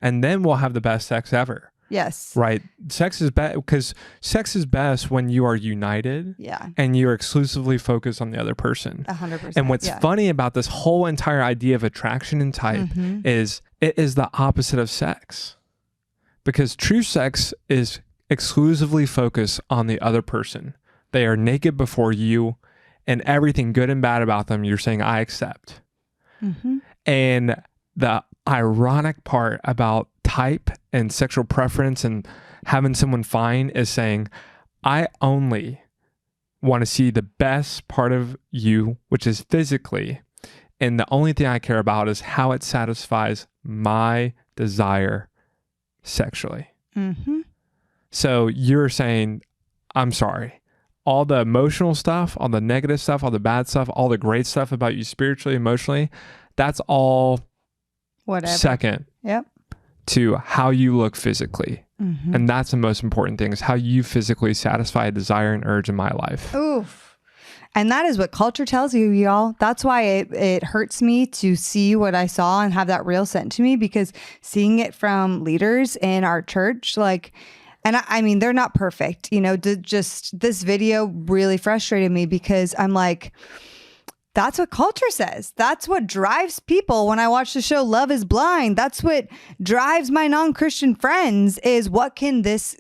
And then we'll have the best sex ever. Yes. Right. Sex is best because sex is best when you are united. Yeah. And you're exclusively focused on the other person. 100%. And what's funny about this whole entire idea of attraction and type is it is the opposite of sex. Because true sex is exclusively focused on the other person. They are naked before you, and everything good and bad about them, you're saying, I accept. And the ironic part about type and sexual preference and having someone fine is saying, I only want to see the best part of you, which is physically. And the only thing I care about is how it satisfies my desire sexually. So you're saying, I'm sorry. All the emotional stuff, all the negative stuff, all the bad stuff, all the great stuff about you spiritually, emotionally, that's all second to how you look physically. And that's the most important thing, is how you physically satisfy a desire and urge in my life. Oof. And that is what culture tells you, y'all. That's why it hurts me to see what I saw and have that reel sent to me, because seeing it from leaders in our church, like, and I mean, they're not perfect, you know, just this video really frustrated me because I'm like, that's what culture says. That's what drives people. When I watch the show Love is Blind, that's what drives my non-Christian friends, is what can this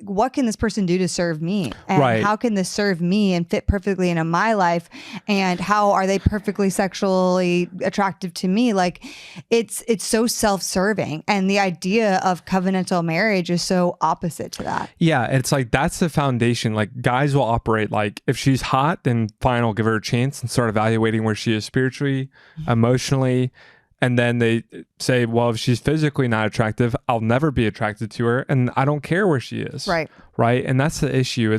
person do to serve me? And how can this serve me and fit perfectly into my life? And how are they perfectly sexually attractive to me? Like, it's so self-serving. And the idea of covenantal marriage is so opposite to that. Yeah, it's like, that's the foundation. Like, guys will operate like, if she's hot, then fine, I'll give her a chance and start evaluating where she is spiritually, emotionally, and then they say, well, if she's physically not attractive, I'll never be attracted to her, and I don't care where she is. Right. And that's the issue.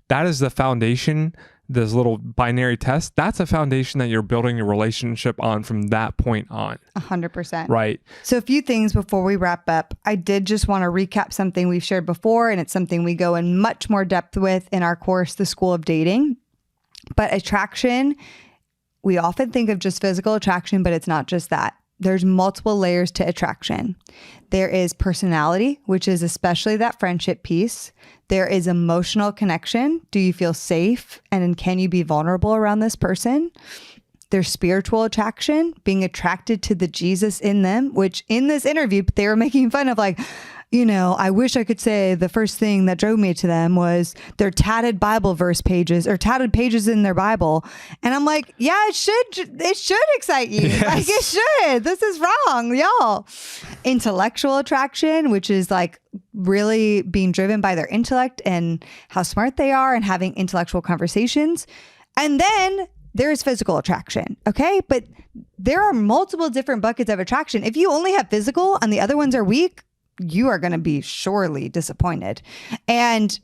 That is the foundation. This little binary test, that's a foundation that you're building your relationship on from that point on. 100%. Right. So a few things before we wrap up. I did just want to recap something we've shared before, and it's something we go in much more depth with in our course, The School of Dating. But attraction, we often think of just physical attraction, but it's not just that. There's multiple layers to attraction. There is personality, which is especially that friendship piece. There is emotional connection. Do you feel safe? And can you be vulnerable around this person? There's spiritual attraction, being attracted to the Jesus in them, which in this interview, they were making fun of, like, you know, I wish I could say the first thing that drove me to them was their tatted Bible verse pages or tatted pages in their Bible. And I'm like, yeah, it should excite you. Yes. Like, it should. This is wrong, y'all. Intellectual attraction, which is like really being driven by their intellect and how smart they are and having intellectual conversations. And then there's physical attraction. Okay. But there are multiple different buckets of attraction. If you only have physical and the other ones are weak, you are going to be surely disappointed. And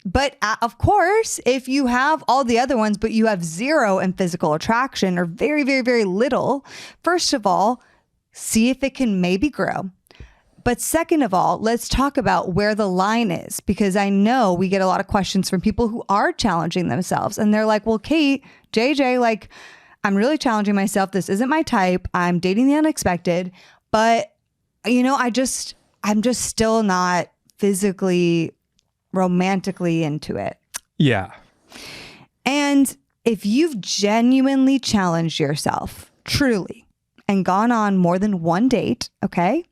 But of course, if you have all the other ones, but you have zero in physical attraction or very, very, very little, first of all, see if it can maybe grow. But second of all, let's talk about where the line is, because I know we get a lot of questions from people who are challenging themselves. And they're like, well, Kait, JJ, like, I'm really challenging myself. This isn't my type. I'm dating the unexpected. But, I'm just still not physically, romantically into it. Yeah. And if you've genuinely challenged yourself, truly, and gone on more than one date, okay?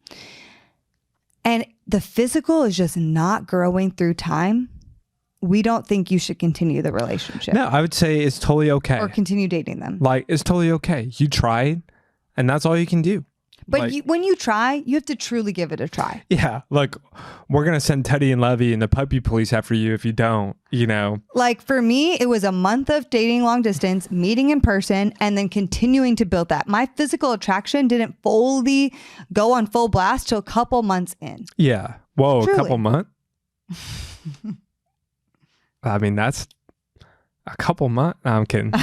And the physical is just not growing through time, we don't think you should continue the relationship. No, I would say it's totally okay. Or continue dating them. Like, it's totally okay. You tried, and that's all you can do. But when you try, you have to truly give it a try. Yeah. Like, we're going to send Teddy and Levy and the puppy police after you if you don't, Like, for me, it was a month of dating long distance, meeting in person, and then continuing to build that. My physical attraction didn't fully go on full blast till a couple months in. Yeah. Whoa, Truly. a couple months? I mean, that's a couple months. No, I'm kidding.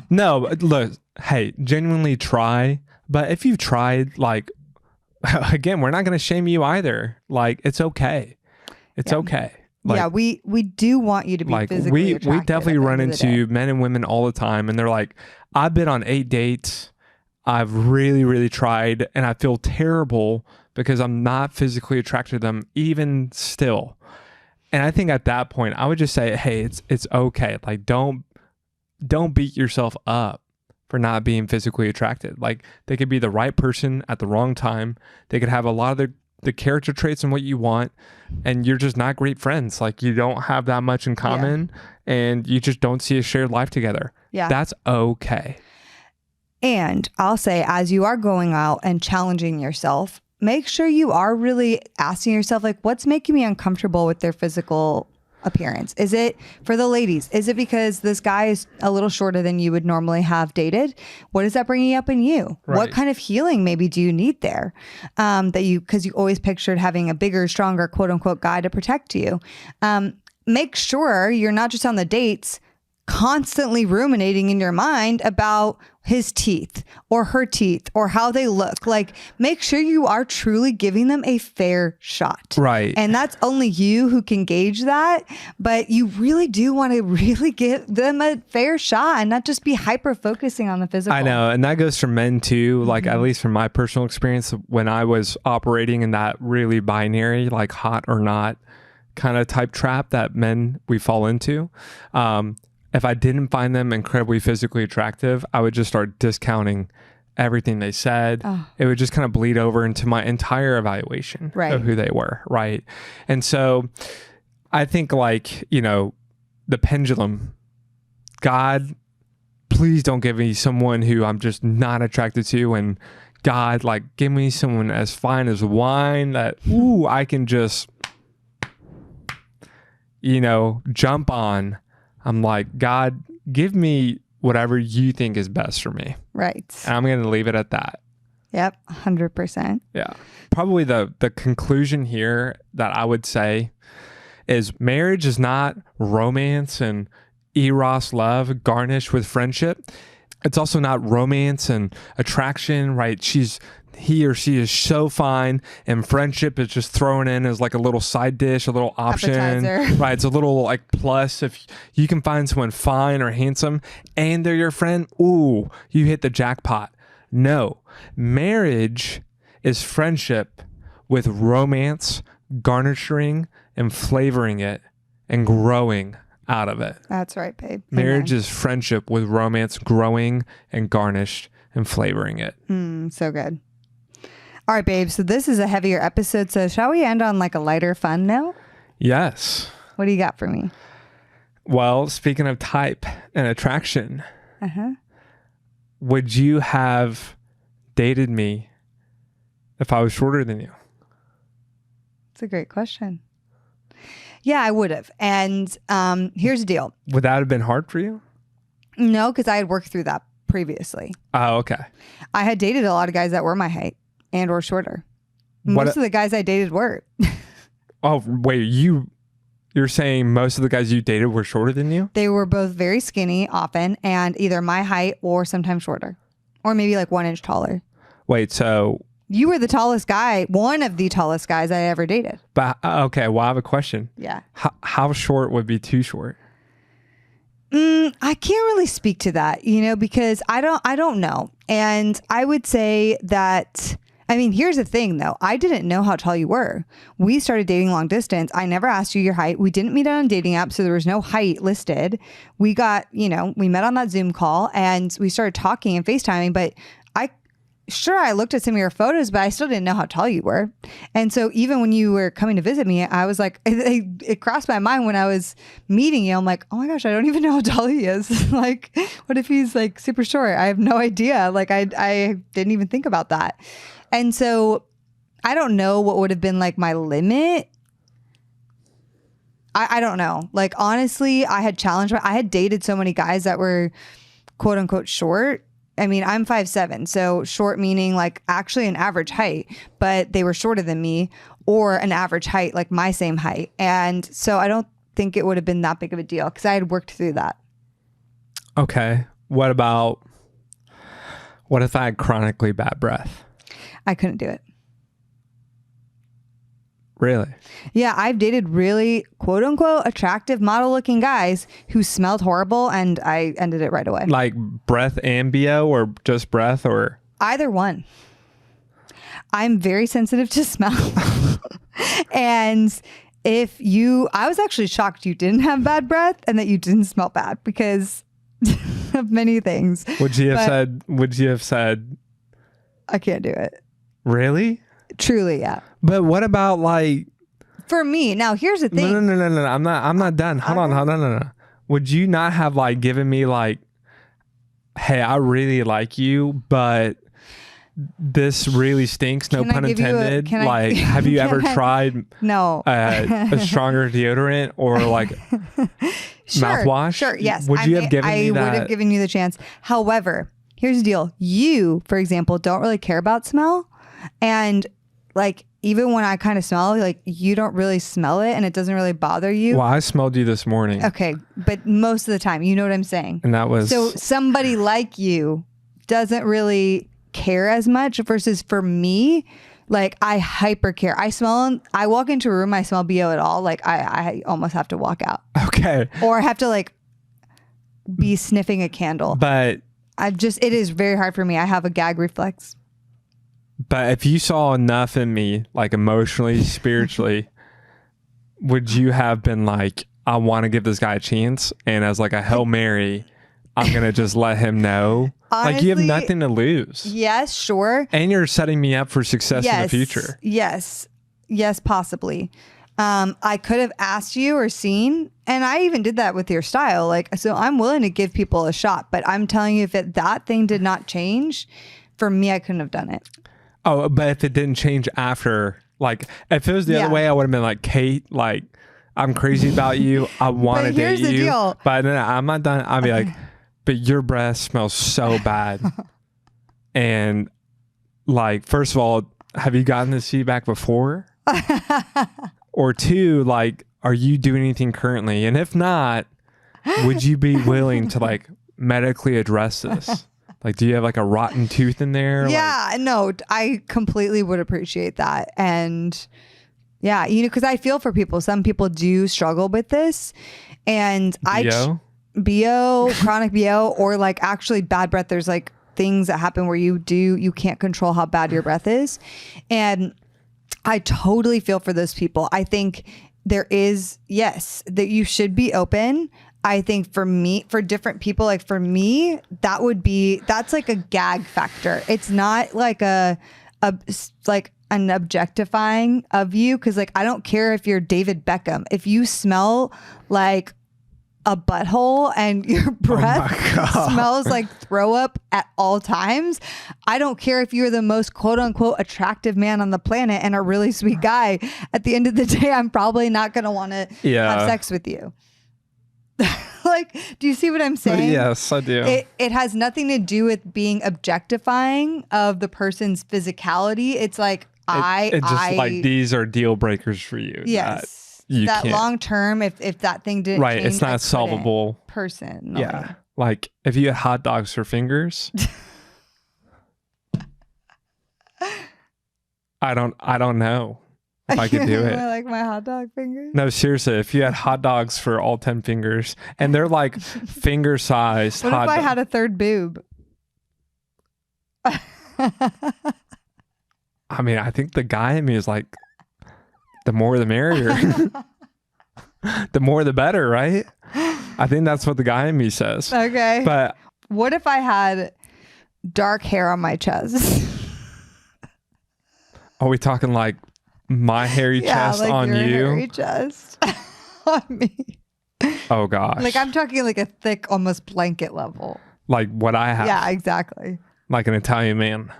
No, look, hey, genuinely try. But if you've tried, like, again, we're not going to shame you either. Like, it's okay. It's okay. Like, yeah, we do want you to be like, physically attractive. we definitely run into men and women all the time, and they're like, I've been on 8 dates. I've really, really tried, and I feel terrible because I'm not physically attracted to them even still. And I think at that point, I would just say, hey, it's okay. Like, don't beat yourself up for not being physically attracted. Like, they could be the right person at the wrong time. They could have a lot of the character traits and what you want, and you're just not great friends. Like, you don't have that much in common, and you just don't see a shared life together. Yeah. That's okay. And I'll say, as you are going out and challenging yourself, make sure you are really asking yourself, like, what's making me uncomfortable with their physical appearance? Is it, for the ladies, is it because this guy is a little shorter than you would normally have dated? What is that bringing up in you? Right. What kind of healing maybe do you need there? Because you always pictured having a bigger, stronger, quote unquote, guy to protect you. Make sure you're not just on the dates constantly ruminating in your mind about his teeth or her teeth or how they look. Like, make sure you are truly giving them a fair shot. Right. And that's only you who can gauge that. But you really do want to really give them a fair shot and not just be hyper focusing on the physical. I know. And that goes for men too. Like, at least from my personal experience, when I was operating in that really binary, like hot or not kind of type trap that we fall into. If I didn't find them incredibly physically attractive, I would just start discounting everything they said. It would just kind of bleed over into my entire evaluation of who they were. Right. And so I think, like, the pendulum, God, please don't give me someone who I'm just not attracted to. And God, like, give me someone as fine as wine that, I can just, jump on. I'm like, God, give me whatever you think is best for me. Right. And I'm going to leave it at that. Yep. 100%. Yeah. Probably the conclusion here that I would say is marriage is not romance and eros love garnished with friendship. It's also not romance and attraction, right? He or she is so fine, and friendship is just thrown in as like a little side dish, a little option. Appetizer. Right? It's a little like plus. If you can find someone fine or handsome and they're your friend, ooh, you hit the jackpot. No, marriage is friendship with romance, garnishing and flavoring it and growing out of it. That's right, babe. Marriage is friendship with romance, growing and garnished and flavoring it. So good. All right, babe. So this is a heavier episode. So shall we end on like a lighter, fun note? Yes. What do you got for me? Well, speaking of type and attraction, would you have dated me if I was shorter than you? That's a great question. Yeah, I would have. And here's the deal. Would that have been hard for you? No, because I had worked through that previously. Oh, okay. I had dated a lot of guys that were my height and or shorter. Most of the guys I dated were. Oh, wait, you You're saying most of the guys you dated were shorter than you? They were both very skinny often and either my height or sometimes shorter. Or maybe like 1 inch taller. Wait, so... You were the tallest guy, one of the tallest guys I ever dated. But, okay, well, I have a question. Yeah. How short would be too short? I can't really speak to that, because I don't know. And I would say that, here's the thing though. I didn't know how tall you were. We started dating long distance. I never asked you your height. We didn't meet on a dating app, so there was no height listed. We got, we met on that Zoom call and we started talking and FaceTiming, but I looked at some of your photos, but I still didn't know how tall you were. And so even when you were coming to visit me, I was like, it crossed my mind when I was meeting you. I'm like, oh my gosh, I don't even know how tall he is. Like, what if he's like super short? I have no idea. Like, I didn't even think about that. And so I don't know what would have been like my limit. I don't know. Like, honestly, I had dated so many guys that were quote unquote short. I'm 5'7", so short meaning like actually an average height, but they were shorter than me, or an average height, like my same height. And so I don't think it would have been that big of a deal because I had worked through that. Okay. What if I had chronically bad breath? I couldn't do it. Really? Yeah, I've dated really quote unquote attractive model looking guys who smelled horrible and I ended it right away. Like breath and BO or just breath or? Either one. I'm very sensitive to smell. And I was actually shocked you didn't have bad breath and that you didn't smell bad because of many things. Would you have said? I can't do it. Really? Truly, yeah. But what about like for me? Now here's the thing. No. I'm not done. Hold on. No. Would you not have like given me like, hey, I really like you, but this really stinks. No pun intended. Have you ever tried a stronger deodorant or like mouthwash? Sure. Yes. Would you have given me that? I would have given you the chance. However, here's the deal. You, for example, don't really care about smell. And like, even when I kind of smell, like you don't really smell it and it doesn't really bother you. Well, I smelled you this morning. Okay. But most of the time, you know what I'm saying? And that was... So somebody like you doesn't really care as much versus for me, like I hyper care. I walk into a room, I smell BO at all. Like I almost have to walk out. Okay. Or I have to like be sniffing a candle. But it is very hard for me. I have a gag reflex. But if you saw enough in me, like emotionally, spiritually, would you have been like, I want to give this guy a chance, and as like a Hail Mary, I'm going to just let him know? Honestly, like you have nothing to lose. Yes, sure. And you're setting me up for success in the future. Yes, possibly. I could have asked you or seen, and I even did that with your style. Like, so I'm willing to give people a shot, but I'm telling you, if that thing did not change, for me, I couldn't have done it. Oh, but if it didn't change after, like, if it was the other way, I would have been like, Kate, like, I'm crazy about you. I want to date you. Deal. But then I'm not done. I'll be like, but your breath smells so bad. And like, first of all, have you gotten this feedback before? Or two, like, are you doing anything currently? And if not, would you be willing to like medically address this? Like, do you have like a rotten tooth in there? Yeah, no, I completely would appreciate that. And yeah, because I feel for people. Some people do struggle with this. And BO, chronic BO, or like actually bad breath. There's like things that happen where you can't control how bad your breath is. And I totally feel for those people. I think there is, yes, that you should be open. I think for different people, like for me, that's like a gag factor. It's not like like an objectifying of you. Cause like, I don't care if you're David Beckham. If you smell like a butthole and your breath smells like throw up at all times, I don't care if you're the most quote unquote attractive man on the planet and a really sweet guy. At the end of the day, I'm probably not going to want to have sex with you. Like, do you see what I'm saying? Yes, I do. It has nothing to do with being objectifying of the person's physicality. It's like, it's just like these are deal breakers for you. Yes. you that can't. long term, if that thing didn't Right. change, It's not I solvable. couldn't personally. Yeah. Like if you had hot dogs for fingers, I don't know if I could do it. I like my hot dog fingers. No, seriously, if you had hot dogs for all 10 fingers and they're like finger sized What hot if I had a third boob? I mean, I think the guy in me is like, the more the merrier. The more the better, right? I think that's what the guy in me says. Okay. But what if I had dark hair on my chest? are we talking like my hairy chest like on your you? hairy chest on me. Oh gosh. Like I'm talking like a thick, almost blanket level. Like what I have. Yeah, exactly. Like an Italian man.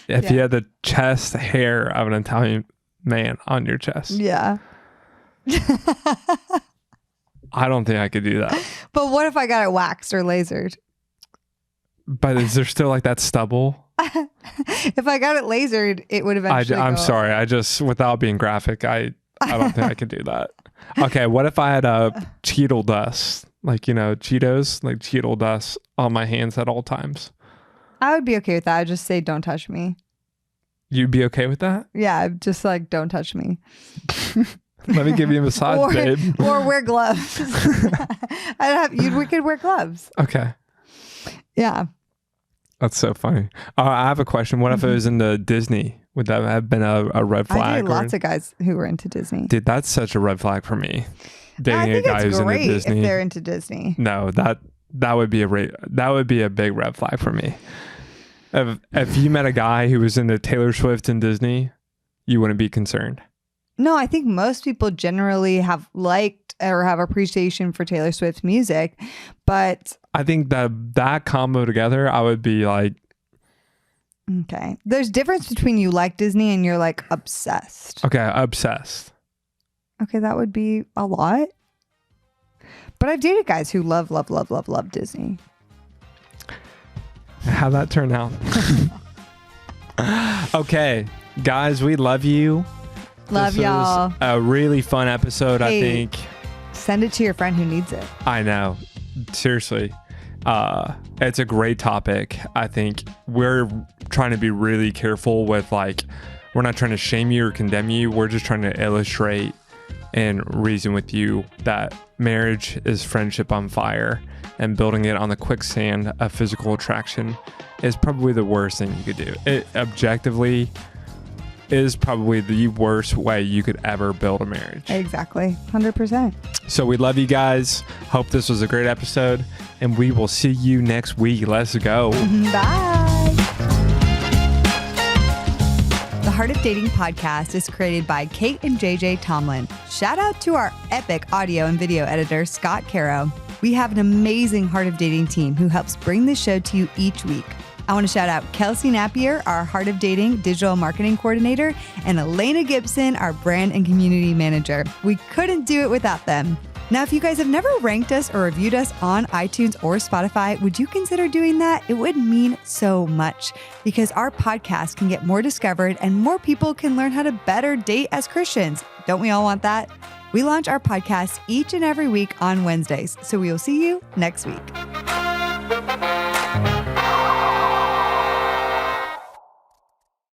If you had the chest hair of an Italian man on your chest. Yeah. I don't think I could do that. But what if I got it waxed or lasered? But is there still like that stubble? If I got it lasered, it would eventually I'm go sorry. I just, without being graphic, I don't think I could do that. Okay, what if I had a Cheeto dust? Like, Cheetos, like Cheeto dust on my hands at all times. I would be okay with that. I'd just say, don't touch me. You'd be okay with that? Yeah, just like, don't touch me. Let me give you a massage, babe. Or wear gloves. We could wear gloves. Okay. Yeah. That's so funny. I have a question. What if it was into Disney? Would that have been a red flag? I dated lots of guys who were into Disney. Dude, that's such a red flag for me. I Dating a think guy it's who's into great Disney. if they're into Disney. No, that would be a big red flag for me. If you met a guy who was into Taylor Swift and Disney, you wouldn't be concerned. No, I think most people generally have liked or have appreciation for Taylor Swift's music, but I think that combo together, I would be like, okay. There's difference between you like Disney and you're like obsessed. okay, obsessed. Okay, that would be a lot. But I've dated guys who love Disney. How'd that turn out? Okay, guys, we love you. Love This y'all. was a really fun episode, I Hey. think. Send it to your friend who needs it. I know. Seriously. It's a great topic. I think we're trying to be really careful with we're not trying to shame you or condemn you. We're just trying to illustrate and reason with you that marriage is friendship on fire, and building it on the quicksand of physical attraction is probably the worst thing you could do. It objectively is probably the worst way you could ever build a marriage. Exactly. 100%. So we love you guys. Hope this was a great episode, and we will see you next week. Let's go. Bye. The Heart of Dating podcast is created by Kait and JJ Tomlin. Shout out to our epic audio and video editor, Scott Caro. We have an amazing Heart of Dating team who helps bring this show to you each week. I want to shout out Kelsey Napier, our Heart of Dating digital marketing coordinator, and Elena Gibson, our brand and community manager. We couldn't do it without them. Now, if you guys have never ranked us or reviewed us on iTunes or Spotify, would you consider doing that? It would mean so much because our podcast can get more discovered and more people can learn how to better date as Christians. Don't we all want that? We launch our podcast each and every week on Wednesdays, so we will see you next week.